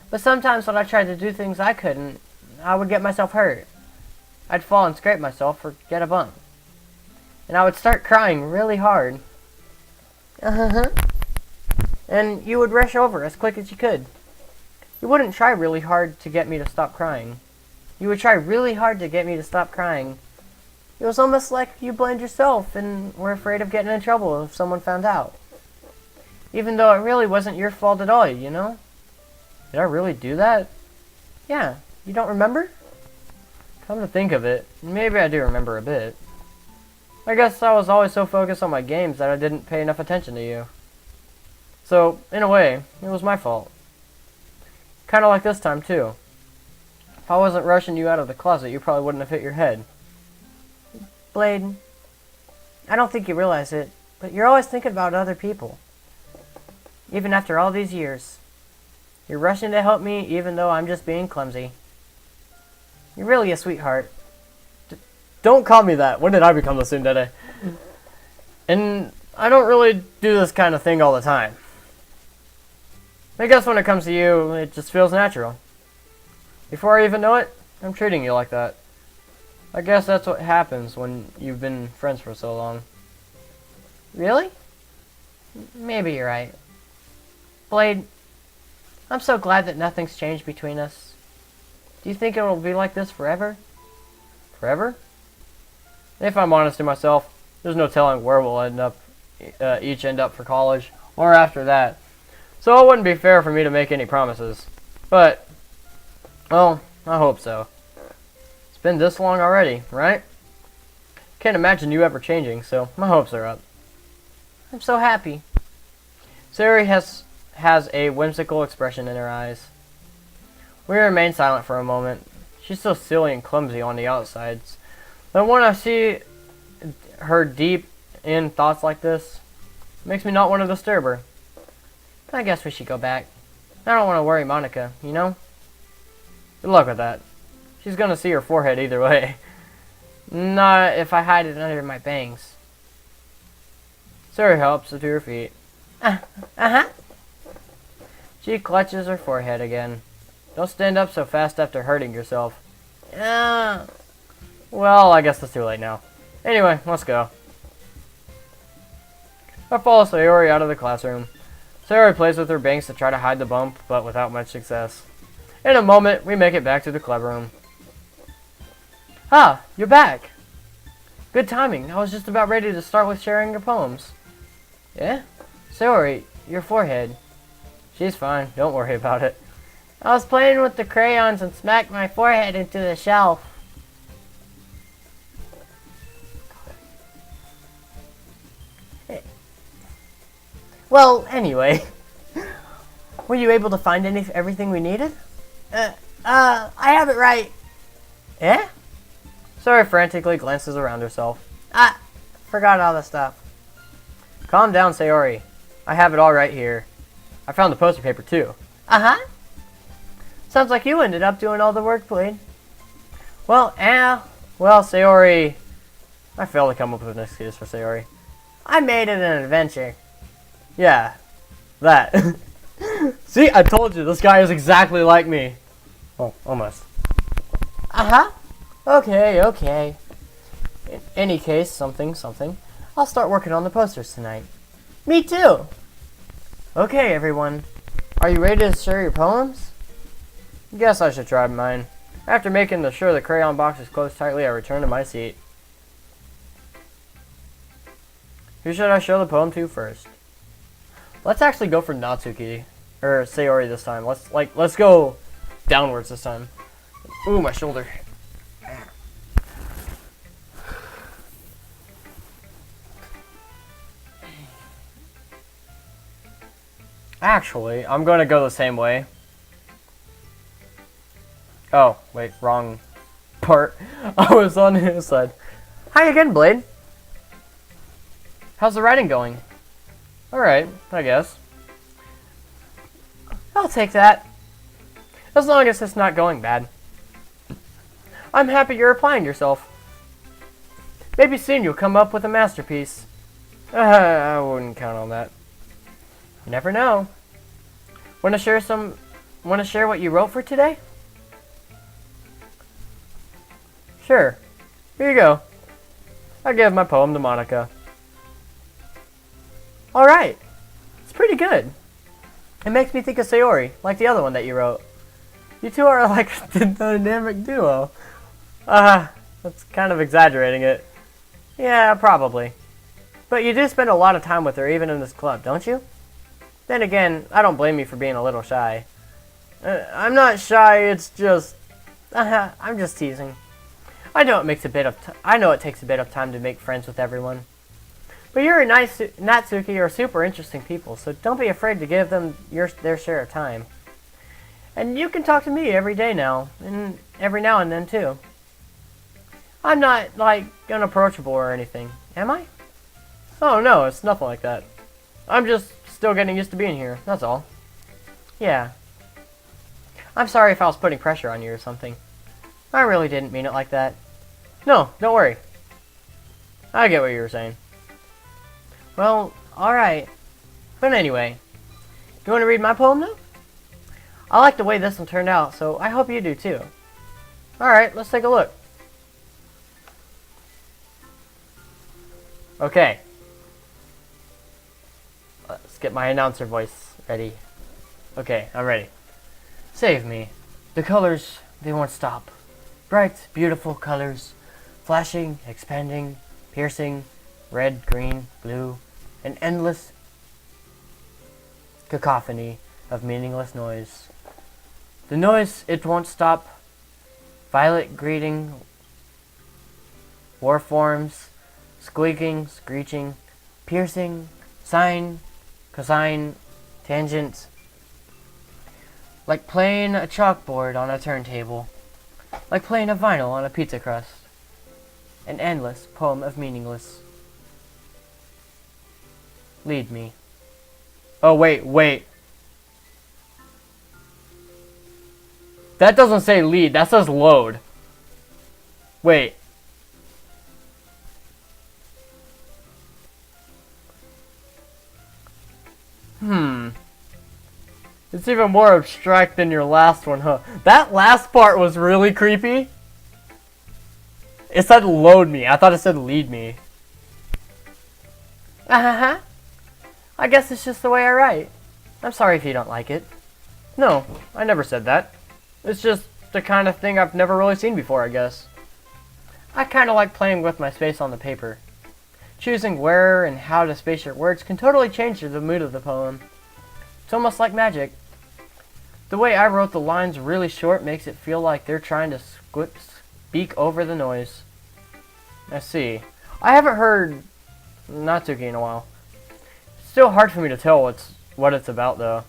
But sometimes when I tried to do things I couldn't, I would get myself hurt. I'd fall and scrape myself or get a bump. And I would start crying really hard. Uh-huh. And you would rush over as quick as you could. You wouldn't try really hard to get me to stop crying. You would try really hard to get me to stop crying. It was almost like you blamed yourself and were afraid of getting in trouble if someone found out. Even though it really wasn't your fault at all, you know? Did I really do that? Yeah, you don't remember? Come to think of it, maybe I do remember a bit. I guess I was always so focused on my games that I didn't pay enough attention to you. So, in a way, it was my fault. Kinda like this time, too. If I wasn't rushing you out of the closet, you probably wouldn't have hit your head. Blade, I don't think you realize it, but you're always thinking about other people. Even after all these years. You're rushing to help me even though I'm just being clumsy. You're really a sweetheart. Don't call me that. When did I become the tsundere? And I don't really do this kind of thing all the time. I guess when it comes to you, it just feels natural. Before I even know it, I'm treating you like that. I guess that's what happens when you've been friends for so long. Really? Maybe you're right. Blade, I'm so glad that nothing's changed between us. Do you think it will be like this forever? Forever? If I'm honest to myself, there's no telling where we'll each end up for college, or after that. So it wouldn't be fair for me to make any promises. But, well, I hope so. It's been this long already, right? Can't imagine you ever changing, so my hopes are up. I'm so happy. Sayori has a whimsical expression in her eyes. We remain silent for a moment. She's so silly and clumsy on the outsides. But when I see her deep in thoughts like this, it makes me not want to disturb her. I guess we should go back. I don't want to worry Monica, you know? Good luck with that. She's gonna see her forehead either way. Not if I hide it under my bangs. Sayori helps her to her feet. Uh-huh. She clutches her forehead again. Don't stand up so fast after hurting yourself. Well, I guess it's too late now. Anyway, let's go. I follow Sayori out of the classroom. Sayori plays with her bangs to try to hide the bump, but without much success. In a moment, we make it back to the club room. Ah, you're back. Good timing. I was just about ready to start with sharing your poems. Yeah? Sayori, your forehead. She's fine. Don't worry about it. I was playing with the crayons and smacked my forehead into the shelf. Well, anyway. Were you able to find everything we needed? I have it right. Eh? Sayori frantically glances around herself. Forgot all the stuff. Calm down, Sayori. I have it all right here. I found the poster paper, too. Uh-huh. Sounds like you ended up doing all the work, Blade. Well, Sayori... I failed to come up with an excuse for Sayori. I made it an adventure. Yeah, that. See, I told you, this guy is exactly like me. Well, almost. Uh-huh. Okay. In any case, something. I'll start working on the posters tonight. Me too. Okay, everyone. Are you ready to share your poems? Guess I should try mine. After making sure the crayon box is closed tightly, I return to my seat. Who should I show the poem to first? Let's actually go for Natsuki. Or Sayori this time. Let's go downwards this time. Ooh, my shoulder. Actually, I'm going to go the same way. Oh, wait, wrong part. I was on his side. Hi again, Blade. How's the writing going? Alright, I guess. I'll take that. As long as it's not going bad. I'm happy you're applying yourself. Maybe soon you'll come up with a masterpiece. I wouldn't count on that. You never know. Want to share what you wrote for today? Sure. Here you go. I gave my poem to Monica. Alright. It's pretty good. It makes me think of Sayori, like the other one that you wrote. You two are like a dynamic duo. That's kind of exaggerating it. Yeah, probably. But you do spend a lot of time with her, even in this club, don't you? Then again, I don't blame you for being a little shy. I'm not shy, it's just... I'm just teasing. I know it takes a bit of time to make friends with everyone. But you're and Natsuki are super interesting people, so don't be afraid to give them their share of time. And you can talk to me every day now, and every now and then too. I'm not, like, unapproachable or anything, am I? Oh no, it's nothing like that. I'm just still getting used to being here, that's all. Yeah. I'm sorry if I was putting pressure on you or something. I really didn't mean it like that. No, don't worry. I get what you were saying. Well, alright. But anyway, you want to read my poem now? I like the way this one turned out, so I hope you do too. Alright, let's take a look. Okay. Let's get my announcer voice ready. Okay, I'm ready. Save me. The colors, they won't stop. Bright, beautiful colors. Flashing, expanding, piercing, red, green, blue, an endless cacophony of meaningless noise. The noise, it won't stop. Violet greeting, war forms, squeaking, screeching, piercing, sine, cosine, tangent. Like playing a chalkboard on a turntable. Like playing a vinyl on a pizza crust. An endless poem of meaningless. Lead me. Oh, wait. That doesn't say lead, that says load. Wait. It's even more abstract than your last one, huh? That last part was really creepy. It said load me. I thought it said lead me. I guess it's just the way I write. I'm sorry if you don't like it. No, I never said that. It's just the kind of thing I've never really seen before, I guess. I kind of like playing with my space on the paper. Choosing where and how to space your words can totally change the mood of the poem. It's almost like magic. The way I wrote the lines really short makes it feel like they're trying to speak over the noise. I see. I haven't heard Natsuki in a while. It's still hard for me to tell what it's about, though.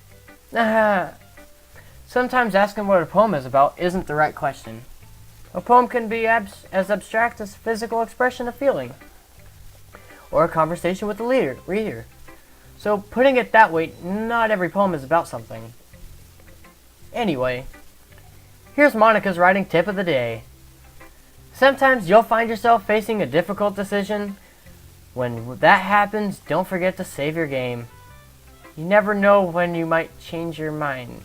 Sometimes asking what a poem is about isn't the right question. A poem can be as abstract as physical expression of feeling, or a conversation with the reader. So putting it that way, not every poem is about something. Anyway, here's Monica's writing tip of the day. Sometimes you'll find yourself facing a difficult decision. When that happens, don't forget to save your game. You never know when you might change your mind.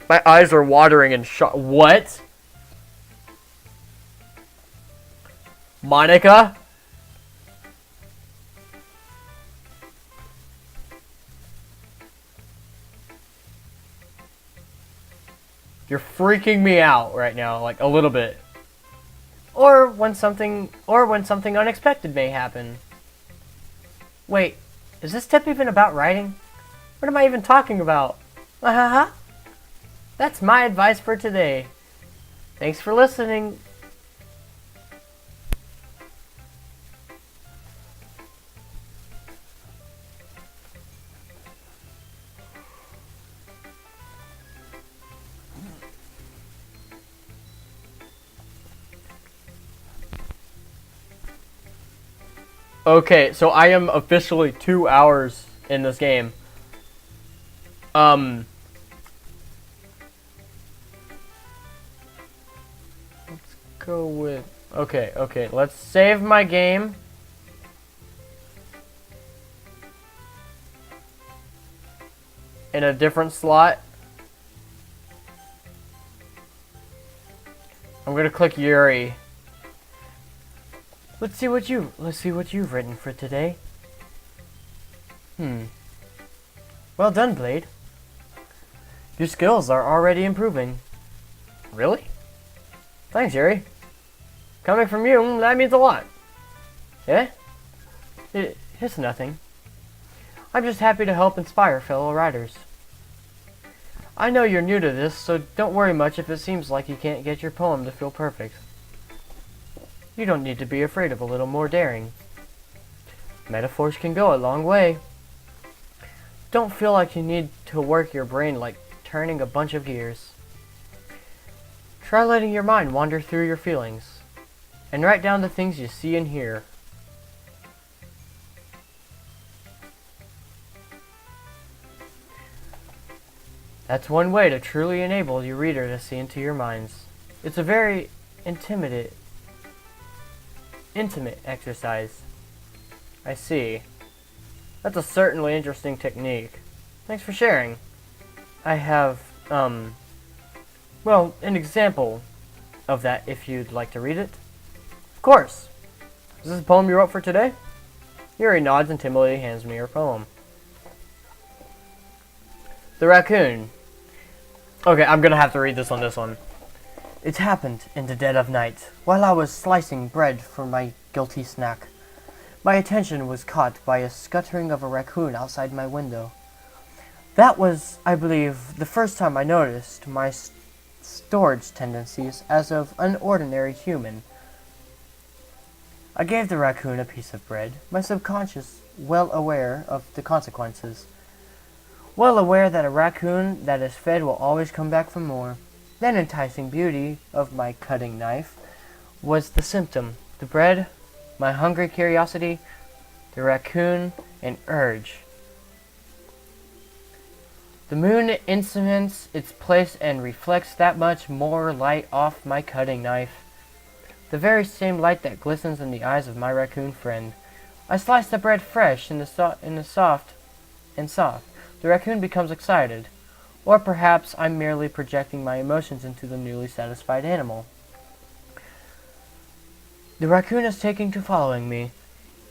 My eyes are watering in shock. What? Monica? You're freaking me out right now, like a little bit. Or when something unexpected may happen. Wait, is this tip even about writing? What am I even talking about? That's my advice for today. Thanks for listening. Okay, so I am officially 2 hours in this game. Let's go with... Okay, let's save my game. In a different slot. I'm gonna click Yuri. Let's see what you've written for today. Well done, Blade. Your skills are already improving. Really? Thanks, Yuri. Coming from you, that means a lot. Yeah? It's nothing. I'm just happy to help inspire fellow writers. I know you're new to this, so don't worry much if it seems like you can't get your poem to feel perfect. You don't need to be afraid of a little more daring. Metaphors can go a long way. Don't feel like you need to work your brain like turning a bunch of gears. Try letting your mind wander through your feelings, and write down the things you see and hear. That's one way to truly enable your reader to see into your minds. It's a very intimate exercise. I see. That's a certainly interesting technique. Thanks for sharing. I have, well, an example of that if you'd like to read it. Of course. Is this a poem you wrote for today? Yuri nods and timidly hands me her poem. The Raccoon. Okay, I'm gonna have to read this one. It happened in the dead of night, while I was slicing bread for my guilty snack. My attention was caught by a scuttering of a raccoon outside my window. That was, I believe, the first time I noticed my storage tendencies as of an ordinary human. I gave the raccoon a piece of bread, my subconscious well aware of the consequences. Well aware that a raccoon that is fed will always come back for more. The enticing beauty of my cutting knife was the symptom. The bread, my hungry curiosity, the raccoon, an urge. The moon instruments its place and reflects that much more light off my cutting knife. The very same light that glistens in the eyes of my raccoon friend. I slice the bread fresh in the soft. The raccoon becomes excited. Or perhaps I'm merely projecting my emotions into the newly satisfied animal. The raccoon is taking to following me.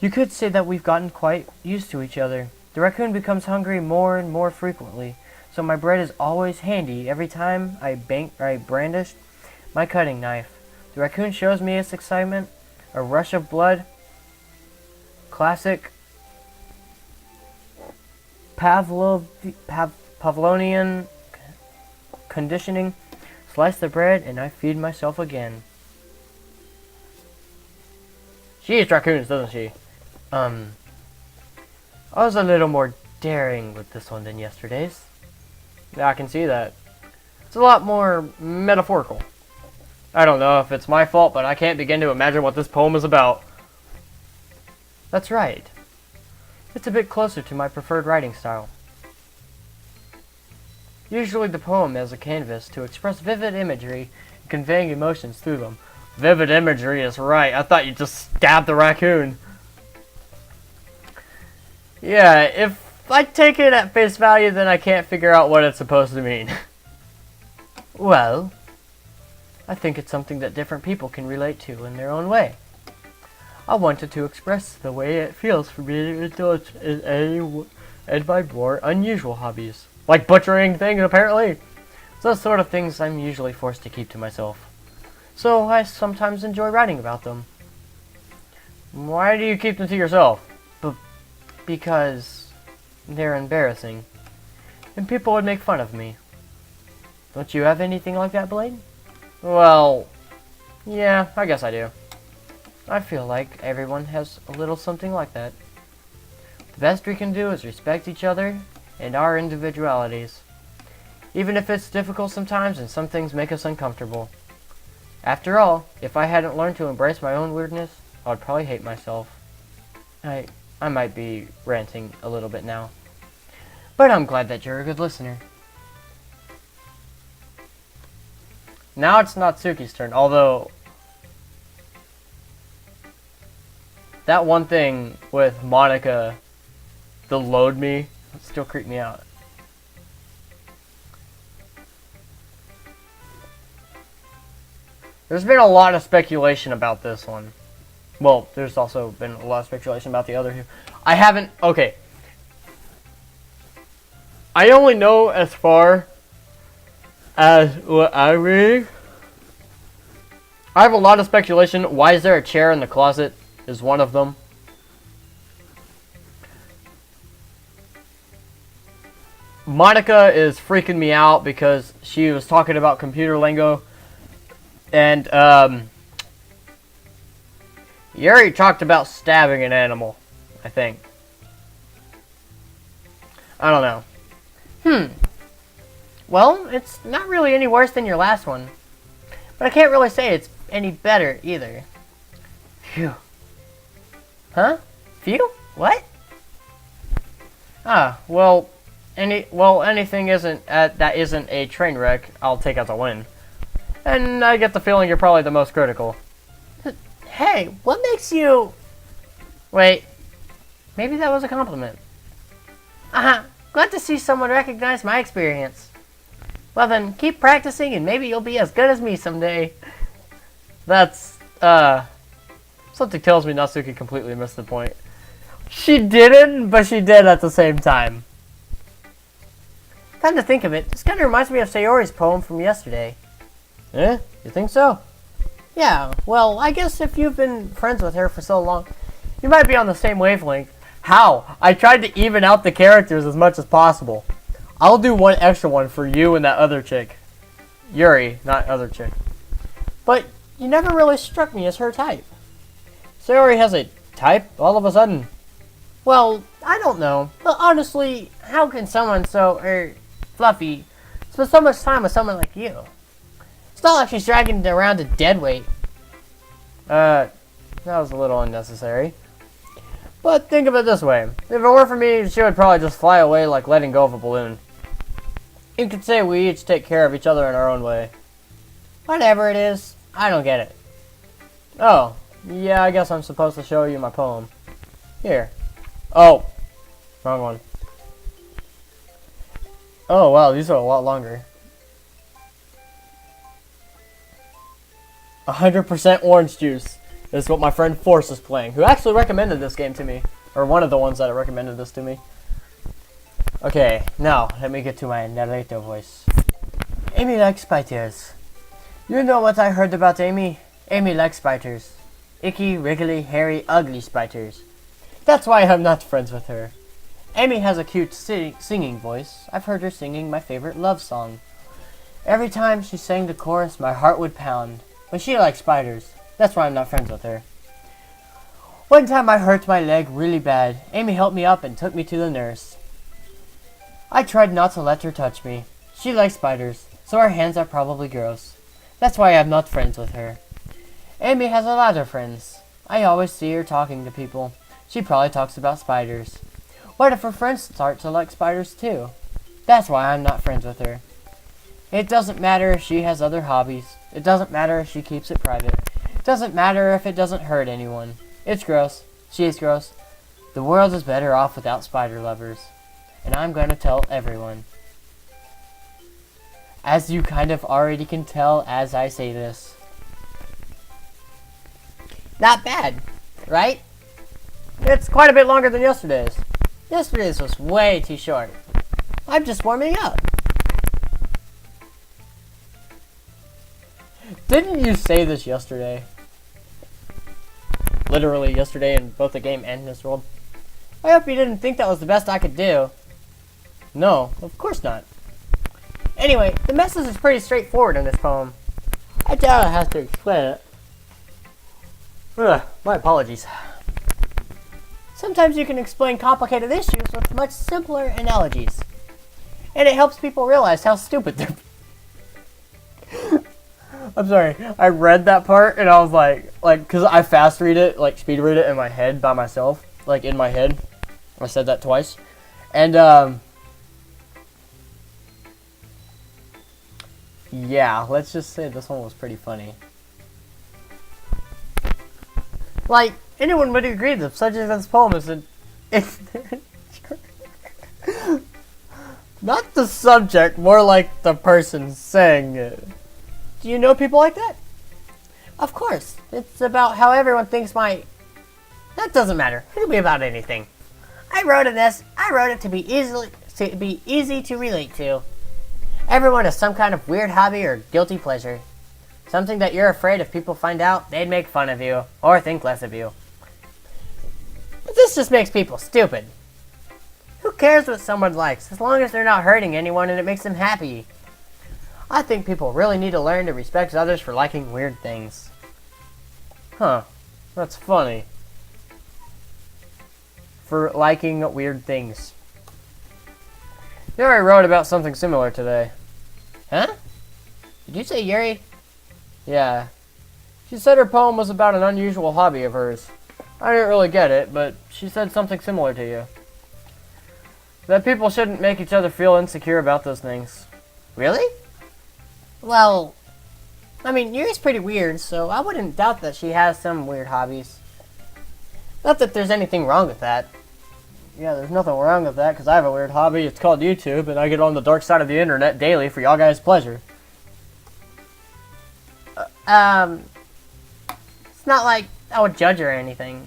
You could say that we've gotten quite used to each other. The raccoon becomes hungry more and more frequently, so my bread is always handy every time I brandish my cutting knife. The raccoon shows me its excitement, a rush of blood classic Pavlonian conditioning. Slice the bread and I feed myself again. She eats raccoons, doesn't she? I was a little more daring with this one than yesterday's. Yeah, I can see that. It's a lot more metaphorical. I don't know if it's my fault, but I can't begin to imagine what this poem is about. That's right. It's a bit closer to my preferred writing style. Usually the poem is a canvas to express vivid imagery and conveying emotions through them. Vivid imagery is right. I thought you just stabbed the raccoon. Yeah, if I take it at face value, then I can't figure out what it's supposed to mean. Well, I think it's something that different people can relate to in their own way. I wanted to express the way it feels for me to indulge in my more unusual hobbies. Like butchering things, apparently. Those sort of things I'm usually forced to keep to myself. So I sometimes enjoy writing about them. Why do you keep them to yourself? Because they're embarrassing. And people would make fun of me. Don't you have anything like that, Blade? Well, yeah, I guess I do. I feel like everyone has a little something like that. The best we can do is respect each other and our individualities. Even if it's difficult sometimes and some things make us uncomfortable. After all, if I hadn't learned to embrace my own weirdness, I would probably hate myself. I might be ranting a little bit now. But I'm glad that you're a good listener. Now it's Natsuki's turn, although that one thing with Monica, the load me, still creeped me out. There's been a lot of speculation about this one. Well, there's also been a lot of speculation about the other two. I haven't... Okay. I only know as far as what I read. I have a lot of speculation. Why is there a chair in the closet is one of them. Monica is freaking me out because she was talking about computer lingo. And, Yuri talked about stabbing an animal, I think. I don't know. Well, it's not really any worse than your last one. But I can't really say it's any better, either. Phew. Huh? Phew? What? Ah, well, anything that isn't a train wreck, I'll take as a win. And I get the feeling you're probably the most critical. Hey, what makes you... Wait, maybe that was a compliment. Glad to see someone recognize my experience. Well then, keep practicing and maybe you'll be as good as me someday. That's, something tells me Natsuki completely missed the point. She didn't, but she did at the same time. Come to think of it, this kind of reminds me of Sayori's poem from yesterday. Eh? You think so? Yeah, well, I guess if you've been friends with her for so long, you might be on the same wavelength. How? I tried to even out the characters as much as possible. I'll do one extra one for you and that other chick. Yuri, not other chick. But you never really struck me as her type. Sayori has a type all of a sudden. Well, I don't know. But honestly, how can someone so, fluffy spend so much time with someone like you? It's not like she's dragging around a dead weight. That was a little unnecessary. But think of it this way. If it weren't for me, she would probably just fly away like letting go of a balloon. You could say we each take care of each other in our own way. Whatever it is, I don't get it. Oh, yeah, I guess I'm supposed to show you my poem. Here. Oh, wrong one. Oh, wow, these are a lot longer. 100% orange juice is what my friend Force is playing, who actually recommended this game to me. Or one of the ones that recommended this to me. Okay, now, let me get to my narrator voice. Amy likes spiders. You know what I heard about Amy? Amy likes spiders. Icky, wriggly, hairy, ugly spiders. That's why I'm not friends with her. Amy has a cute singing voice. I've heard her singing my favorite love song. Every time she sang the chorus, my heart would pound. But she likes spiders. That's why I'm not friends with her. One time I hurt my leg really bad. Amy helped me up and took me to the nurse. I tried not to let her touch me. She likes spiders, so her hands are probably gross. That's why I'm not friends with her. Amy has a lot of friends. I always see her talking to people. She probably talks about spiders. What if her friends start to like spiders too? That's why I'm not friends with her. It doesn't matter if she has other hobbies. It doesn't matter if she keeps it private. It doesn't matter if it doesn't hurt anyone. It's gross. She is gross. The world is better off without spider lovers. And I'm going to tell everyone. As you kind of already can tell as I say this. Not bad, right? It's quite a bit longer than yesterday's. Yesterday's was way too short. I'm just warming up. Didn't you say this yesterday? Literally yesterday in both the game and this world. I hope you didn't think that was the best I could do. No, of course not. Anyway, the message is pretty straightforward in this poem. I doubt I have to explain it. Ugh, my apologies. Sometimes you can explain complicated issues with much simpler analogies. And it helps people realize how stupid they're... I'm sorry, I read that part and I was like, cause I fast read it, like speed read it in my head by myself, like in my head. I said that twice. And, yeah, let's just say this one was pretty funny. Like, anyone would agree the subject of this poem is not the subject, more like the person saying it. Do you know people like that? Of course. It's about how everyone thinks my... That doesn't matter. It could be about anything. I wrote it to be easy to relate to. Everyone has some kind of weird hobby or guilty pleasure. Something that you're afraid if people find out, they'd make fun of you or think less of you. But this just makes people stupid. Who cares what someone likes as long as they're not hurting anyone and it makes them happy? I think people really need to learn to respect others for liking weird things. Huh. That's funny. For liking weird things. Yuri wrote about something similar today. Huh? Did you say Yuri? Yeah. She said her poem was about an unusual hobby of hers. I didn't really get it, but she said something similar to you. That people shouldn't make each other feel insecure about those things. Really? Well, I mean, Yuri's pretty weird, so I wouldn't doubt that she has some weird hobbies. Not that there's anything wrong with that. Yeah, there's nothing wrong with that, because I have a weird hobby. It's called YouTube, and I get on the dark side of the internet daily for y'all guys' pleasure. It's not like I would judge her or anything.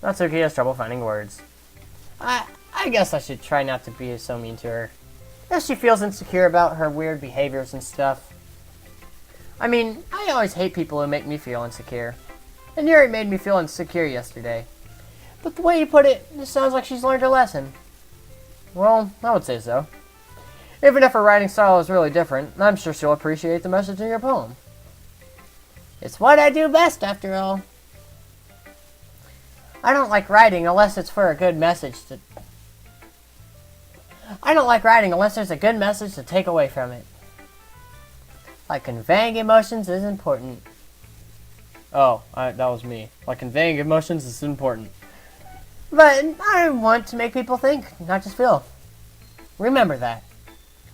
Natsuki has trouble finding words. I guess I should try not to be so mean to her. If she feels insecure about her weird behaviors and stuff. I mean, I always hate people who make me feel insecure. And Yuri made me feel insecure yesterday. But the way you put it, it sounds like she's learned her lesson. Well, I would say so. Even if her writing style is really different, I'm sure she'll appreciate the message in your poem. It's what I do best, after all. I don't like writing unless it's for a good message to... I don't like writing unless there's a good message to take away from it. Like conveying emotions is important. Oh, that was me. Like conveying emotions is important. But I want to make people think, not just feel. Remember that.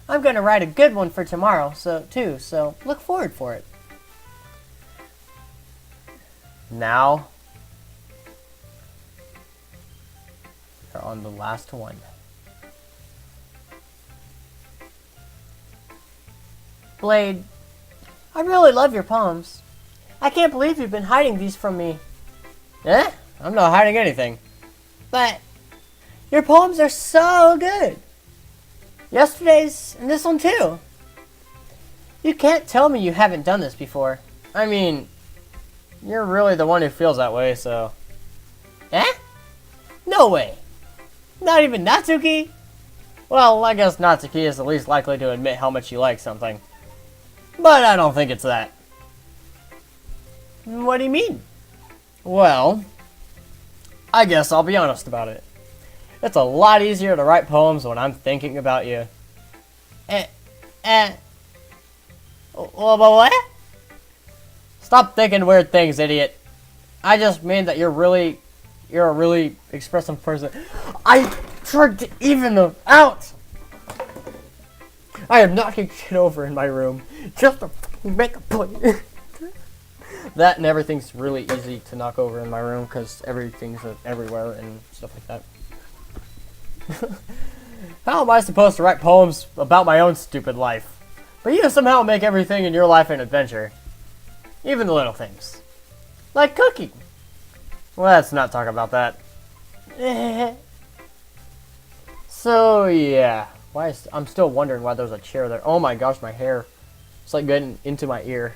I'm going to write a good one for tomorrow, so look forward for it. Now, we're on the last one. Blade, I really love your poems. I can't believe you've been hiding these from me. Eh? I'm not hiding anything. But your poems are so good. Yesterday's and this one too. You can't tell me you haven't done this before. I mean, you're really the one who feels that way, so... Eh? No way! Not even Natsuki? Well, I guess Natsuki is the least likely to admit how much you like something. But I don't think it's that. What do you mean? Well, I guess I'll be honest about it. It's a lot easier to write poems when I'm thinking about you. What? Stop thinking weird things, idiot. I just mean that you're a really expressive person. I tried to even them out. I am knocking shit over in my room just to make a point. That and everything's really easy to knock over in my room because everything's everywhere and stuff like that. How am I supposed to write poems about my own stupid life? But you somehow make everything in your life an adventure. Even the little things. Like cooking. Let's not talk about that. So, yeah. I'm still wondering why there's a chair there. Oh my gosh, my hair. It's like getting into my ear.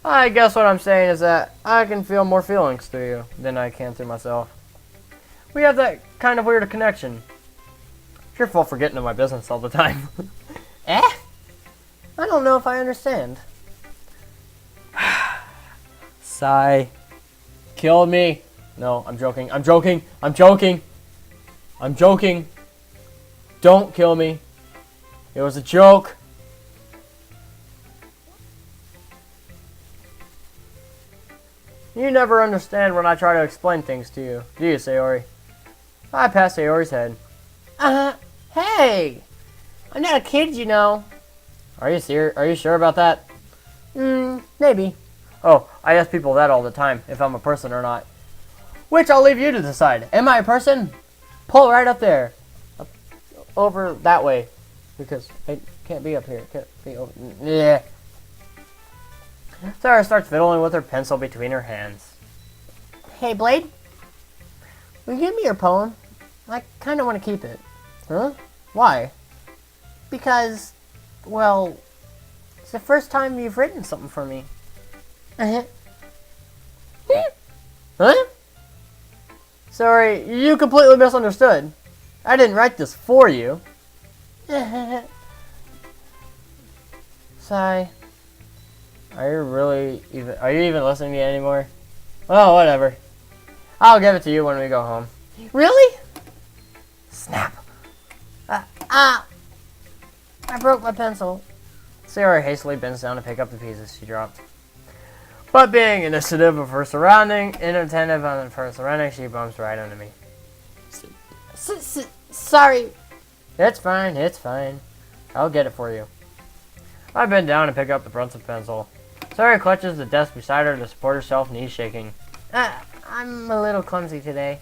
I guess what I'm saying is that I can feel more feelings through you than I can through myself. We have that kind of weird connection. It's your fault for getting into my business all the time. Eh? I don't know if I understand. Sigh. Killed me. No, I'm joking. I'm joking. I'm joking. I'm joking. Don't kill me. It was a joke. You never understand when I try to explain things to you, do you, Sayori? I passed Sayori's head. Hey! I'm not a kid, you know. Are you serious? Are you sure about that? Maybe. Oh, I ask people that all the time, if I'm a person or not. Which I'll leave you to decide. Am I a person? Pull right up there. Over that way. Because I can't be up here. Can't be over. Yeah. Sarah starts fiddling with her pencil between her hands. Hey, Blade. Will you give me your poem? I kind of want to keep it. Huh? Why? Because, well, it's the first time you've written something for me. Huh? Sorry, you completely misunderstood. I didn't write this for you. Sigh. Are you even listening to me anymore? Well, whatever. I'll give it to you when we go home. Really? Snap. I broke my pencil. Sarah hastily bends down to pick up the pieces she dropped. But being inattentive of her surroundings, she bumps right into me. Sorry. It's fine, it's fine. I'll get it for you. I bend down and pick up the bronze pencil. Sarah clutches the desk beside her to support herself, knees shaking. I'm a little clumsy today.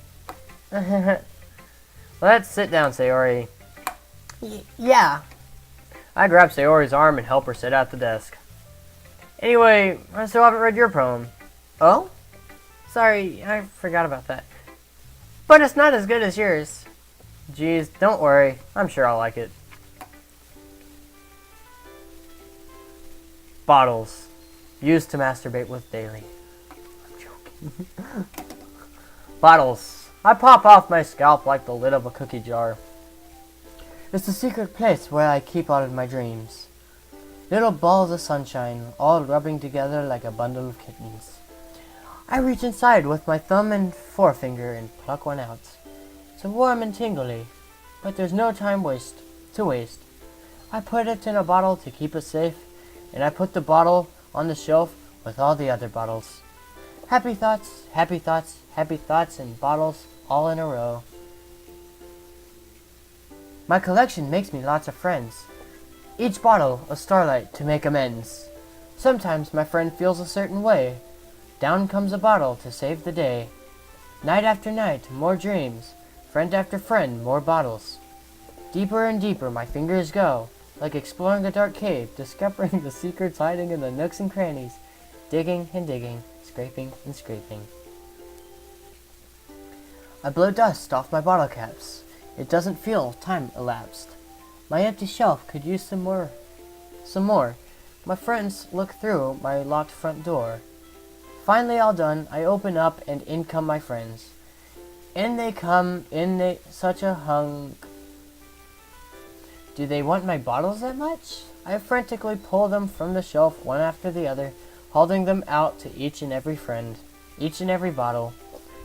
Let's sit down, Sayori. Yeah. I grab Sayori's arm and help her sit at the desk. Anyway, I still haven't read your poem. Oh? Sorry, I forgot about that. But it's not as good as yours. Geez, don't worry. I'm sure I'll like it. Bottles. Used to masturbate with daily. I'm joking. Bottles. I pop off my scalp like the lid of a cookie jar. It's the secret place where I keep all of my dreams. Little balls of sunshine, all rubbing together like a bundle of kittens. I reach inside with my thumb and forefinger and pluck one out. It's warm and tingly, but there's no time to waste. I put it in a bottle to keep it safe, and I put the bottle on the shelf with all the other bottles. Happy thoughts, happy thoughts, happy thoughts, and bottles all in a row. My collection makes me lots of friends. Each bottle a starlight to make amends. Sometimes my friend feels a certain way. Down comes a bottle to save the day. Night after night, more dreams. Friend after friend, more bottles. Deeper and deeper my fingers go, like exploring a dark cave, discovering the secrets hiding in the nooks and crannies. Digging and digging, scraping and scraping. I blow dust off my bottle caps. It doesn't feel time elapsed. My empty shelf could use some more. My friends look through my locked front door. finally all done, I open up and in come my friends. In they come, such a hunk. Do they want my bottles that much? I frantically pull them from the shelf one after the other, holding them out to each and every friend, each and every bottle.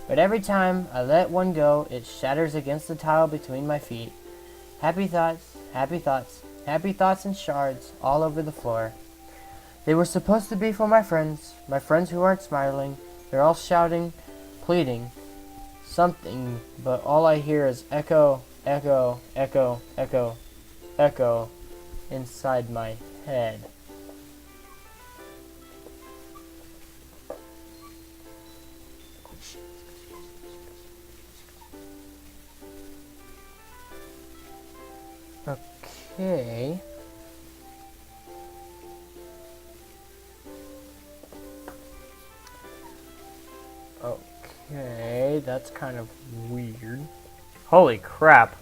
But every time I let one go, it shatters against the tile between my feet. Happy thoughts, happy thoughts, happy thoughts and shards all over the floor. They were supposed to be for my friends who aren't smiling. They're all shouting, pleading, something, but all I hear is echo, echo, echo, echo, echo inside my head. Okay. Okay, that's kind of weird. Holy crap.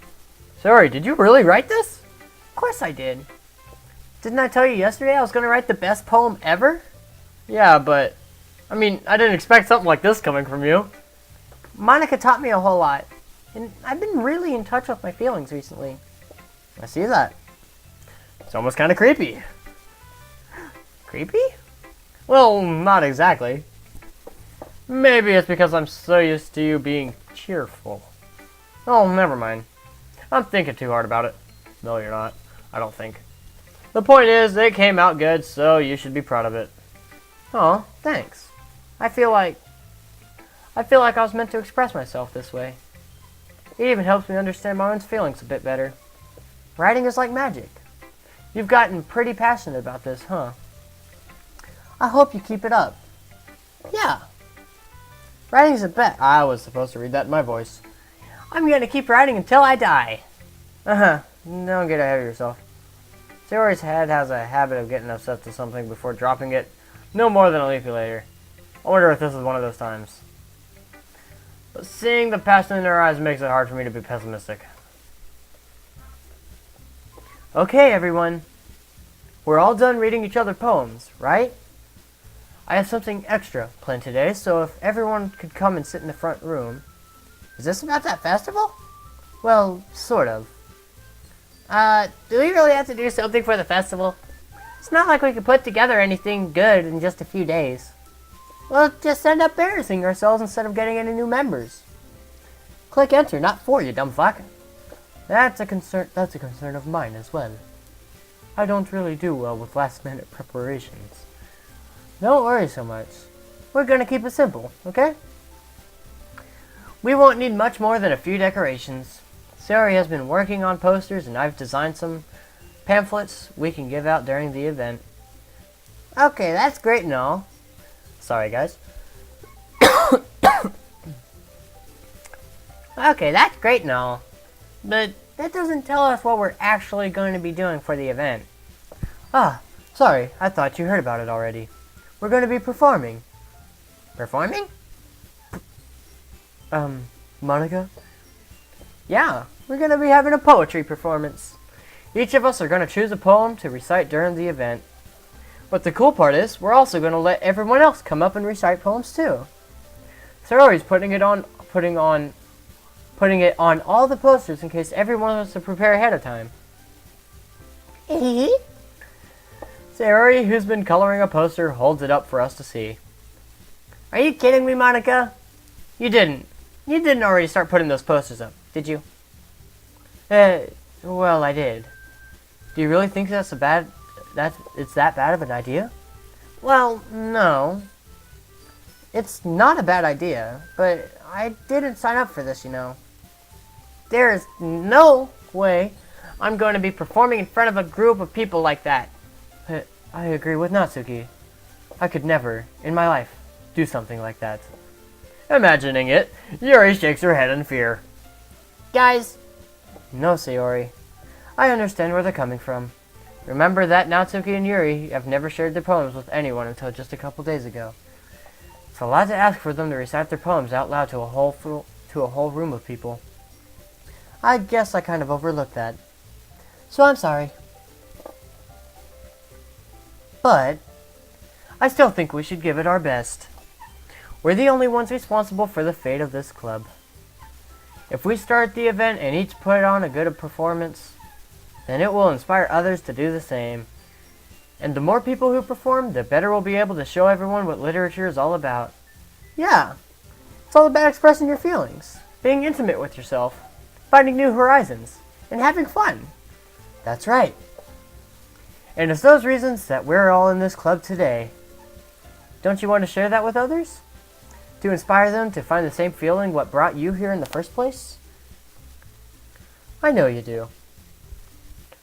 Sorry, did you really write this? Of course I did. Didn't I tell you yesterday I was going to write the best poem ever? Yeah, but I mean, I didn't expect something like this coming from you. Monica taught me a whole lot, and I've been really in touch with my feelings recently. I see that. It's almost kind of creepy. Creepy? Well, not exactly. Maybe it's because I'm so used to you being cheerful. Oh, never mind. I'm thinking too hard about it. No, you're not. I don't think. The point is, it came out good, so you should be proud of it. Oh, thanks. I feel like I was meant to express myself this way. It even helps me understand my own feelings a bit better. Writing is like magic. You've gotten pretty passionate about this, huh? I hope you keep it up. Yeah. Writing's a bet. I was supposed to read that in my voice. I'm gonna keep writing until I die. Don't get ahead of yourself. Sayori's head has a habit of getting upset to something before dropping it no more than a leafy later. I wonder if this is one of those times. But seeing the passion in her eyes makes it hard for me to be pessimistic. Okay, everyone. We're all done reading each other poems, right? I have something extra planned today, so if everyone could come and sit in the front room. Is this about that festival? Well, sort of. Do we really have to do something for the festival? It's not like we could put together anything good in just a few days. We'll just end up embarrassing ourselves instead of getting any new members. Click enter, not for you, dumb fuck. That's a concern of mine as well. I don't really do well with last-minute preparations. Don't worry so much. We're gonna keep it simple, okay? We won't need much more than a few decorations. Sayori has been working on posters and I've designed some pamphlets we can give out during the event. Okay, that's great and all. Sorry, guys. Okay, that's great and all. But that doesn't tell us what we're actually going to be doing for the event. Ah, sorry, I thought you heard about it already. We're going to be performing. Performing? Monica? Yeah, we're going to be having a poetry performance. Each of us are going to choose a poem to recite during the event. But the cool part is, we're also going to let everyone else come up and recite poems too. Sayori's putting it on all the posters in case everyone wants to prepare ahead of time. Sayori, who's been coloring a poster, holds it up for us to see. Are you kidding me, Monica? You didn't already start putting those posters up, did you? Well, I did. Do you really think it's that bad of an idea? Well, no. It's not a bad idea, but I didn't sign up for this, you know. There is no way I'm going to be performing in front of a group of people like that. I agree with Natsuki. I could never, in my life, do something like that. Imagining it, Yuri shakes her head in fear. Guys! No, Sayori. I understand where they're coming from. Remember that Natsuki and Yuri have never shared their poems with anyone until just a couple days ago. It's a lot to ask for them to recite their poems out loud to a whole room of people. I guess I kind of overlooked that. So I'm sorry. But I still think we should give it our best. We're the only ones responsible for the fate of this club. If we start the event and each put on a good performance, then it will inspire others to do the same. And the more people who perform, the better we'll be able to show everyone what literature is all about. Yeah, it's all about expressing your feelings, being intimate with yourself, finding new horizons, and having fun. That's right. And it's those reasons that we're all in this club today. Don't you want to share that with others? To inspire them to find the same feeling what brought you here in the first place? I know you do.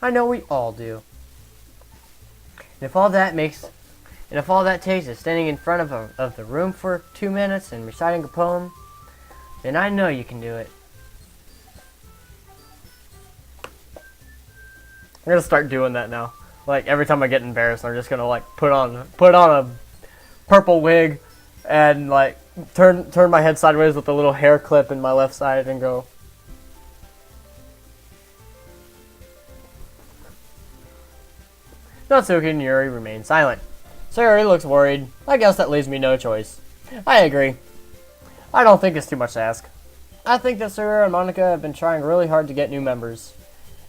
I know we all do. And if all that takes is standing in front of the room for 2 minutes and reciting a poem, then I know you can do it. I'm gonna start doing that now. Like every time I get embarrassed, I'm just gonna like put on a purple wig and like turn my head sideways with a little hair clip in my left side and go. Natsuki and Yuri remain silent. Sayori looks worried. I guess that leaves me no choice. I agree. I don't think it's too much to ask. I think that Sayori and Monica have been trying really hard to get new members.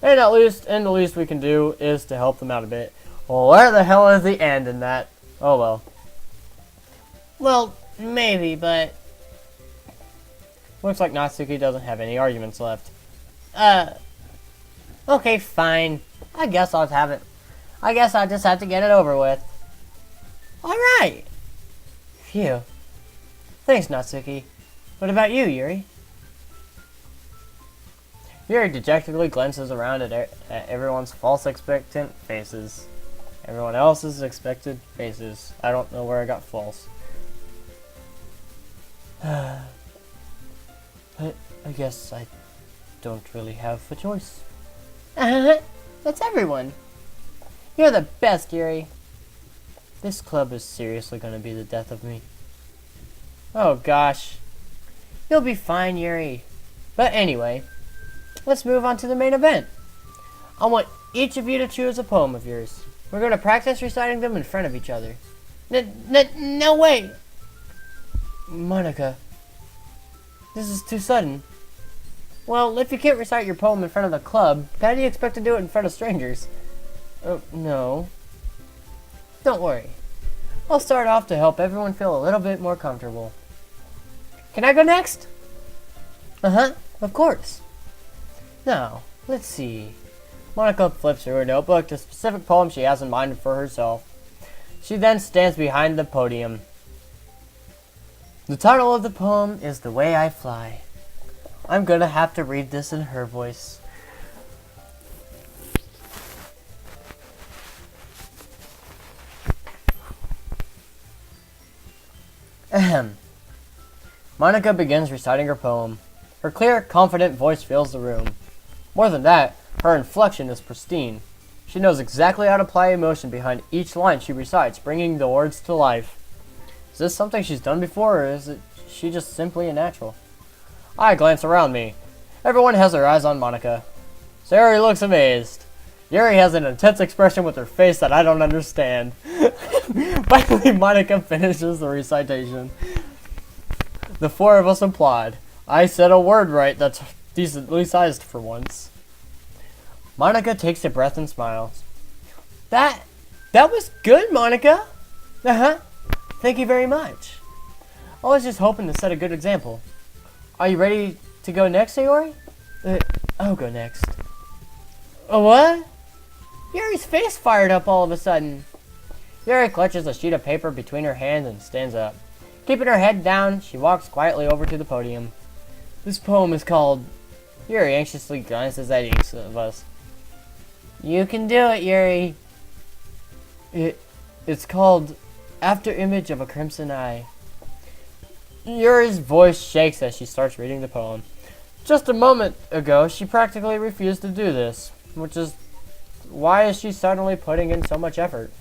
And the least we can do is to help them out a bit. Well, where the hell is the end in that? Oh well. Well, maybe, but... Looks like Natsuki doesn't have any arguments left. Okay, fine. I guess I'll have it. I guess I'll just have to get it over with. Alright! Phew. Thanks, Natsuki. What about you, Yuri? Yuri dejectedly glances around at everyone's false expectant faces. Everyone else's expected faces. I don't know where I got false. But I guess I don't really have a choice. That's everyone. You're the best, Yuri. This club is seriously going to be the death of me. Oh gosh. You'll be fine, Yuri. But anyway, let's move on to the main event. I want each of you to choose a poem of yours. We're going to practice reciting them in front of each other. No way! Monica, this is too sudden. Well, if you can't recite your poem in front of the club, how do you expect to do it in front of strangers? No. Don't worry. I'll start off to help everyone feel a little bit more comfortable. Can I go next? Uh-huh, of course. Now, let's see. Monica flips through her notebook to a specific poem she has in mind for herself. She then stands behind the podium. The title of the poem is The Way I Fly. I'm gonna have to read this in her voice. Ahem. Monica begins reciting her poem. Her clear, confident voice fills the room. More than that, her inflection is pristine. She knows exactly how to apply emotion behind each line she recites, bringing the words to life. Is this something she's done before, or is she just simply a natural? I glance around me. Everyone has their eyes on Monica. Sayori looks amazed. Yuri has an intense expression with her face that I don't understand. Finally, Monica finishes the recitation. The four of us applaud. I said a word right that's decently sized for once. Monica takes a breath and smiles. That was good, Monica. Uh-huh. Thank you very much. I was just hoping to set a good example. Are you ready to go next, Sayori? I'll go next. What? Yuri's face fired up all of a sudden. Yuri clutches a sheet of paper between her hands and stands up. Keeping her head down, she walks quietly over to the podium. This poem is called... Yuri anxiously glances at each of us. You can do it, Yuri. It's called After Image of a Crimson Eye. Yuri's voice shakes as she starts reading the poem. Just a moment ago, she practically refused to do this, which is why is she suddenly putting in so much effort?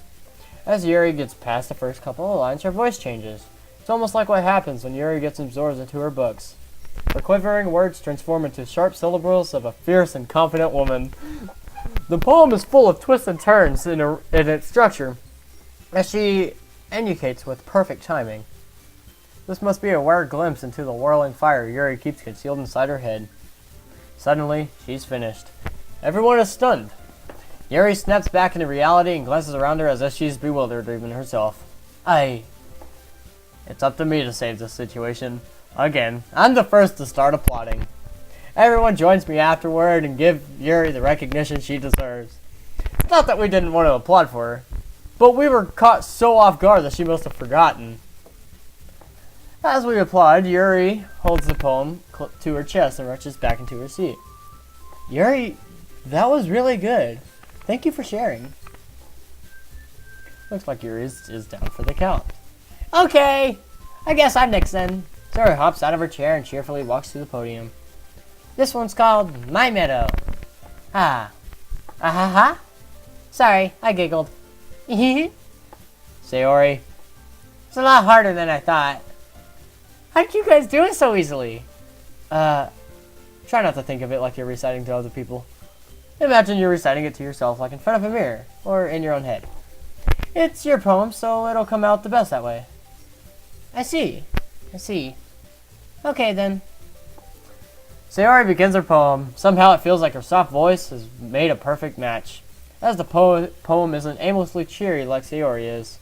As Yuri gets past the first couple of lines, her voice changes. It's almost like what happens when Yuri gets absorbed into her books. Her quivering words transform into sharp syllables of a fierce and confident woman. The poem is full of twists and turns in its structure, as she enunciates with perfect timing. This must be a rare glimpse into the whirling fire Yuri keeps concealed inside her head. Suddenly, she's finished. Everyone is stunned. Yuri snaps back into reality and glances around her as if she's bewildered even herself. It's up to me to save this situation. Again, I'm the first to start applauding. Everyone joins me afterward and give Yuri the recognition she deserves. It's not that we didn't want to applaud for her, but we were caught so off guard that she must have forgotten. As we applaud, Yuri holds the poem to her chest and rushes back into her seat. Yuri, that was really good. Thank you for sharing. Looks like Yuri is down for the count. Okay, I guess I'm next then. Sarah hops out of her chair and cheerfully walks to the podium. This one's called My Meadow. Ha. Sorry, I giggled. Sayori. It's a lot harder than I thought. How'd you guys do it so easily? Try not to think of it like you're reciting to other people. Imagine you're reciting it to yourself like in front of a mirror, or in your own head. It's your poem, so it'll come out the best that way. I see. Okay then. Sayori begins her poem. Somehow it feels like her soft voice has made a perfect match, as the poem isn't aimlessly cheery like Sayori is.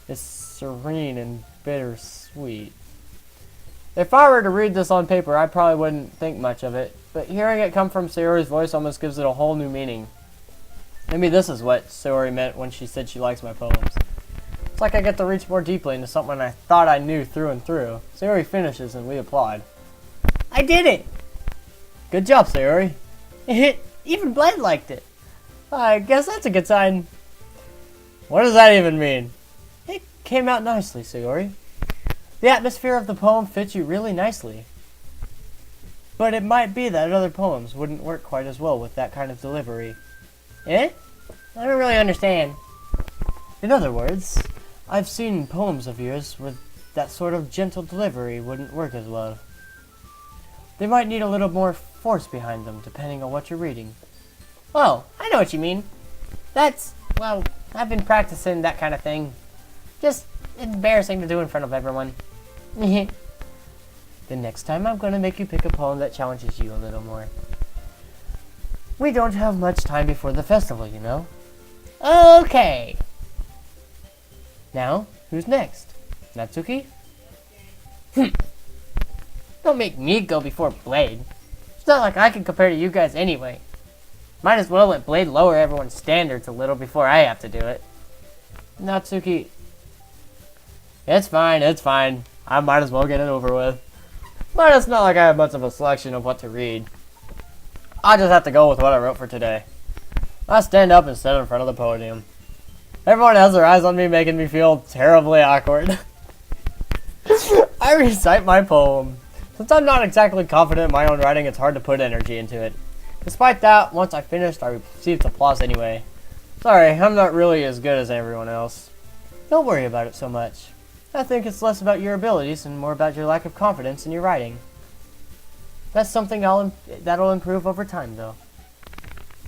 It's serene and bittersweet. If I were to read this on paper, I probably wouldn't think much of it, but hearing it come from Sayori's voice almost gives it a whole new meaning. Maybe this is what Sayori meant when she said she likes my poems. It's like I get to reach more deeply into something I thought I knew through and through. Sayori finishes and we applaud. I did it! Good job, Sayori. Even Blade liked it. I guess that's a good sign. What does that even mean? It came out nicely, Sayori. The atmosphere of the poem fits you really nicely. But it might be that other poems wouldn't work quite as well with that kind of delivery. Eh? I don't really understand. In other words, I've seen poems of yours where that sort of gentle delivery wouldn't work as well. They might need a little more force behind them, depending on what you're reading. Oh, I know what you mean. Well, I've been practicing that kind of thing. Just embarrassing to do in front of everyone. The next time I'm going to make you pick a poem that challenges you a little more. We don't have much time before the festival, you know. Okay. Now, who's next? Natsuki? Don't make me go before Blade. It's not like I can compare to you guys anyway. Might as well let Blade lower everyone's standards a little before I have to do it. Natsuki. It's fine. I might as well get it over with. But it's not like I have much of a selection of what to read. I just have to go with what I wrote for today. I stand up and sit in front of the podium. Everyone has their eyes on me, making me feel terribly awkward. I recite my poem. Since I'm not exactly confident in my own writing, it's hard to put energy into it. Despite that, once I finished, I received applause anyway. Sorry, I'm not really as good as everyone else. Don't worry about it so much. I think it's less about your abilities and more about your lack of confidence in your writing. That's something that'll improve over time, though.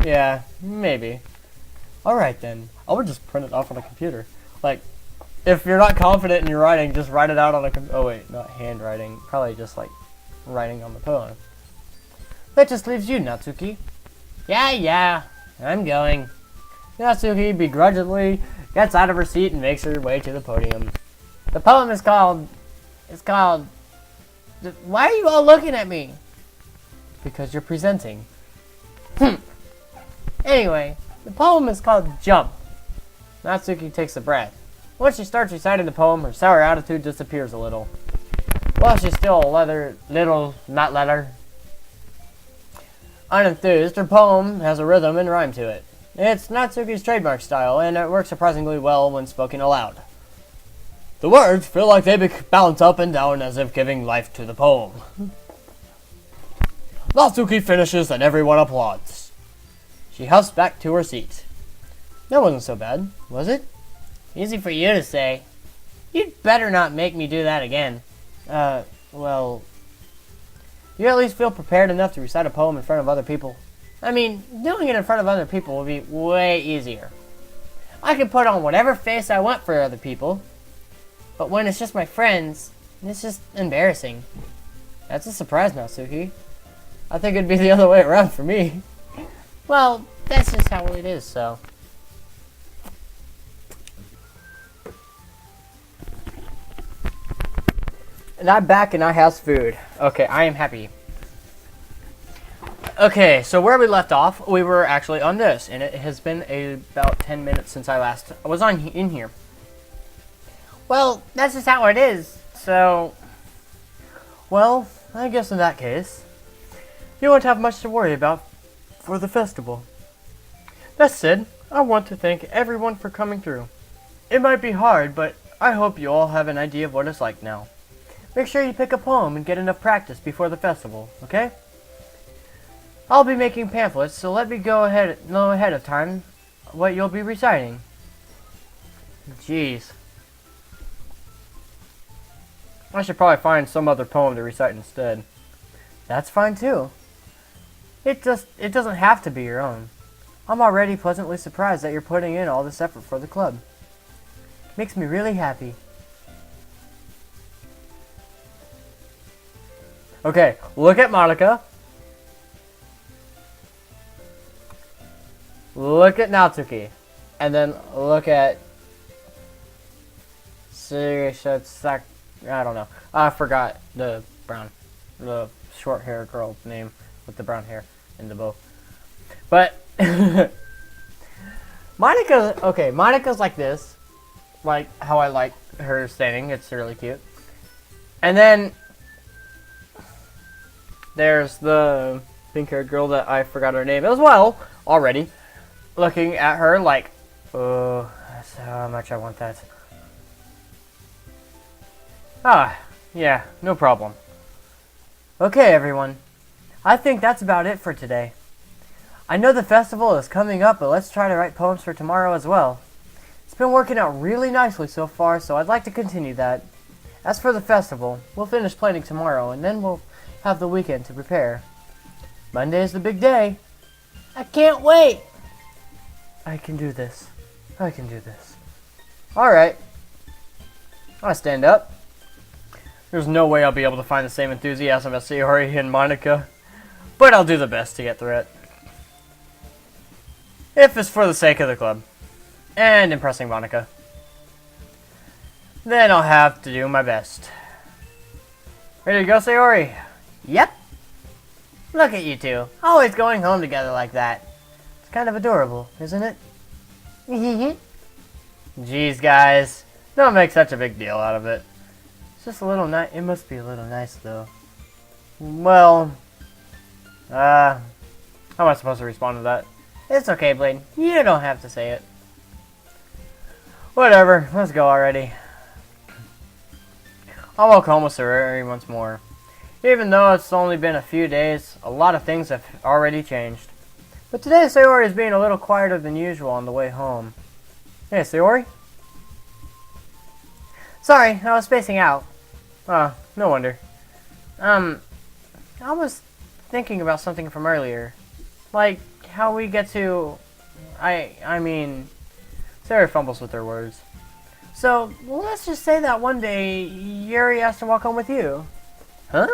Yeah, maybe. Alright then. I would just print it off on a computer. Like, if you're not confident in your writing, just write it out on a oh wait, not handwriting. Probably just like writing on the poem. That just leaves you, Natsuki. Yeah, I'm going. Natsuki begrudgingly gets out of her seat and makes her way to the podium. The poem is called... Why are you all looking at me? Because you're presenting. Anyway, the poem is called Jump. Natsuki takes a breath. Once she starts reciting the poem, her sour attitude disappears a little. While she's still unenthused, her poem has a rhythm and rhyme to it. It's Natsuki's trademark style, and it works surprisingly well when spoken aloud. The words feel like they bounce up and down as if giving life to the poem. Natsuki finishes and everyone applauds. She huffs back to her seat. That wasn't so bad, was it? Easy for you to say. You'd better not make me do that again. Well... You at least feel prepared enough to recite a poem in front of other people. I mean, doing it in front of other people would be way easier. I could put on whatever face I want for other people. But when it's just my friends, it's just embarrassing. That's a surprise, Natsuki. I think it'd be the other way around for me. Well, that's just how it is, so. And I'm back and I have food. Okay, I am happy. Okay, so where we left off, we were actually on this, and it has been about 10 minutes since I last was in here. Well, that's just how it is, so... Well, I guess in that case, you won't have much to worry about for the festival. That said, I want to thank everyone for coming through. It might be hard, but I hope you all have an idea of what it's like now. Make sure you pick a poem and get enough practice before the festival, okay? I'll be making pamphlets, so let me know ahead of time what you'll be reciting. Jeez. I should probably find some other poem to recite instead. That's fine too. It doesn't have to be your own. I'm already pleasantly surprised that you're putting in all this effort for the club. Makes me really happy. Okay, look at Monica. Look at Natsuki. And then look at I don't know. I forgot the short hair girl name with the brown hair and the bow. But Monica's like this. Like how I like her standing. It's really cute. And then there's the pink-haired girl that I forgot her name as well already. Looking at her like, oh, that's how much I want that. Ah, yeah, no problem. Okay, everyone. I think that's about it for today. I know the festival is coming up, but let's try to write poems for tomorrow as well. It's been working out really nicely so far, so I'd like to continue that. As for the festival, we'll finish planning tomorrow, and then we'll have the weekend to prepare. Monday is the big day. I can't wait! I can do this. I can do this. Alright. I'll stand up. There's no way I'll be able to find the same enthusiasm as Sayori and Monica, but I'll do the best to get through it. If it's for the sake of the club, and impressing Monica, then I'll have to do my best. Ready to go, Sayori? Yep. Look at you two, always going home together like that. It's kind of adorable, isn't it? Jeez, guys, don't make such a big deal out of it. It's just a little nice. It must be a little nice, though. Well, how am I supposed to respond to that? It's okay, Blade. You don't have to say it. Whatever. Let's go already. I'll walk home with Sayori once more. Even though it's only been a few days, a lot of things have already changed. But today, Sayori is being a little quieter than usual on the way home. Hey, Sayori? Sorry, I was spacing out. Oh, no wonder. I was thinking about something from earlier. Like, how we get to... I mean... Sayori fumbles with her words. So, well, let's just say that one day, Yuri has to walk home with you. Huh?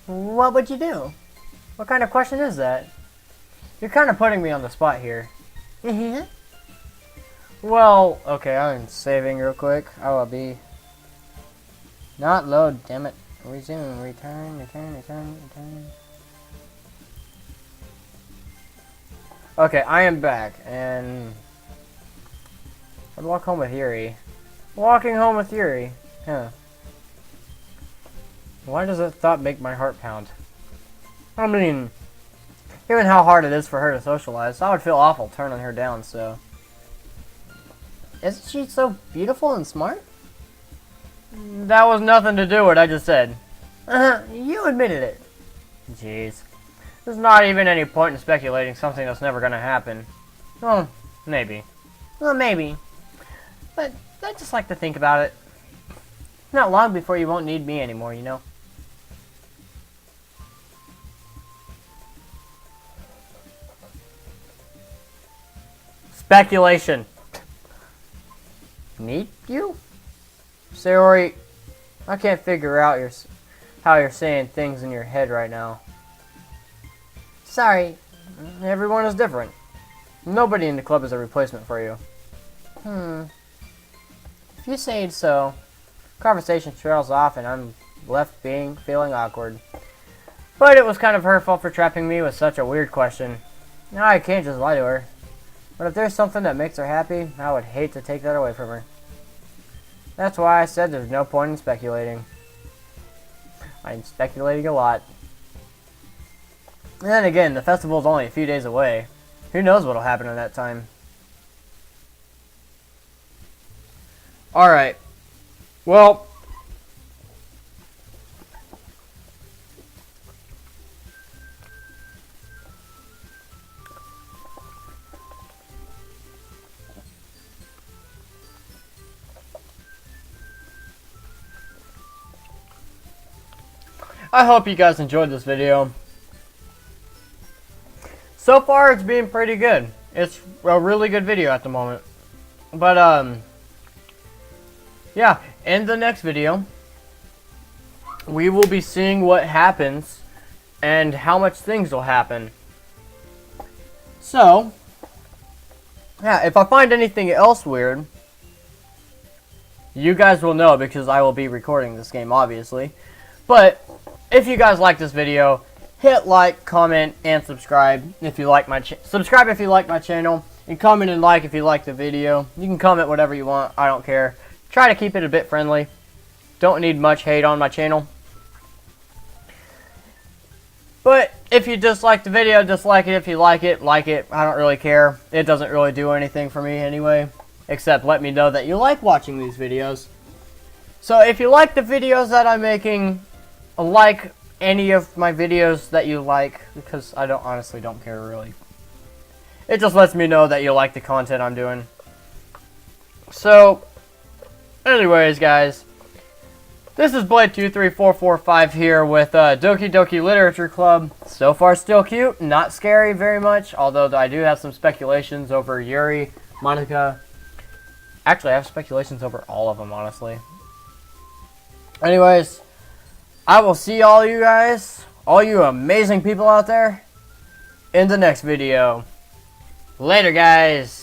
What would you do? What kind of question is that? You're kind of putting me on the spot here. Mm-hmm. Well, okay, I'm saving real quick. I will be... Not load, damn it. Resume, return. Okay, I am back, and... I'd walk home with Yuri. Walking home with Yuri. Huh. Why does that thought make my heart pound? I mean, given how hard it is for her to socialize, I would feel awful turning her down, so... Isn't she so beautiful and smart? That was nothing to do with what I just said. You admitted it. Jeez. There's not even any point in speculating something that's never gonna happen. Well, maybe. Well, maybe. But I just like to think about it. Not long before you won't need me anymore, you know? Speculation. Need you? Sayori, I can't figure out how you're saying things in your head right now. Sorry, everyone is different. Nobody in the club is a replacement for you. If you say so. Conversation trails off and I'm left feeling awkward. But it was kind of her fault for trapping me with such a weird question. Now I can't just lie to her. But if there's something that makes her happy, I would hate to take that away from her. That's why I said there's no point in speculating. I'm speculating a lot. And then again, the festival's only a few days away. Who knows what'll happen in that time. Alright. Well, I hope you guys enjoyed this video. So far, it's been pretty good. It's a really good video at the moment. But, yeah, in the next video, we will be seeing what happens and how much things will happen. So, yeah, if I find anything else weird, you guys will know because I will be recording this game, obviously. But if you guys like this video, hit like, comment, and subscribe if you like my subscribe if you like my channel, and comment and like if you like the video. You can comment whatever you want. I don't care. Try to keep it a bit friendly. Don't need much hate on my channel. But if you dislike the video, dislike it. If you like it, like it. I don't really care. It doesn't really do anything for me anyway, except let me know that you like watching these videos. So if you like the videos that I'm making, like any of my videos that you like, because I honestly don't care really. It just lets me know that you like the content I'm doing. So, anyways, guys, this is Blade23445 here with Doki Doki Literature Club. So far, still cute, not scary very much, although I do have some speculations over Yuri, Monica. Actually, I have speculations over all of them, honestly. Anyways, I will see all you guys, all you amazing people out there, in the next video. Later, guys.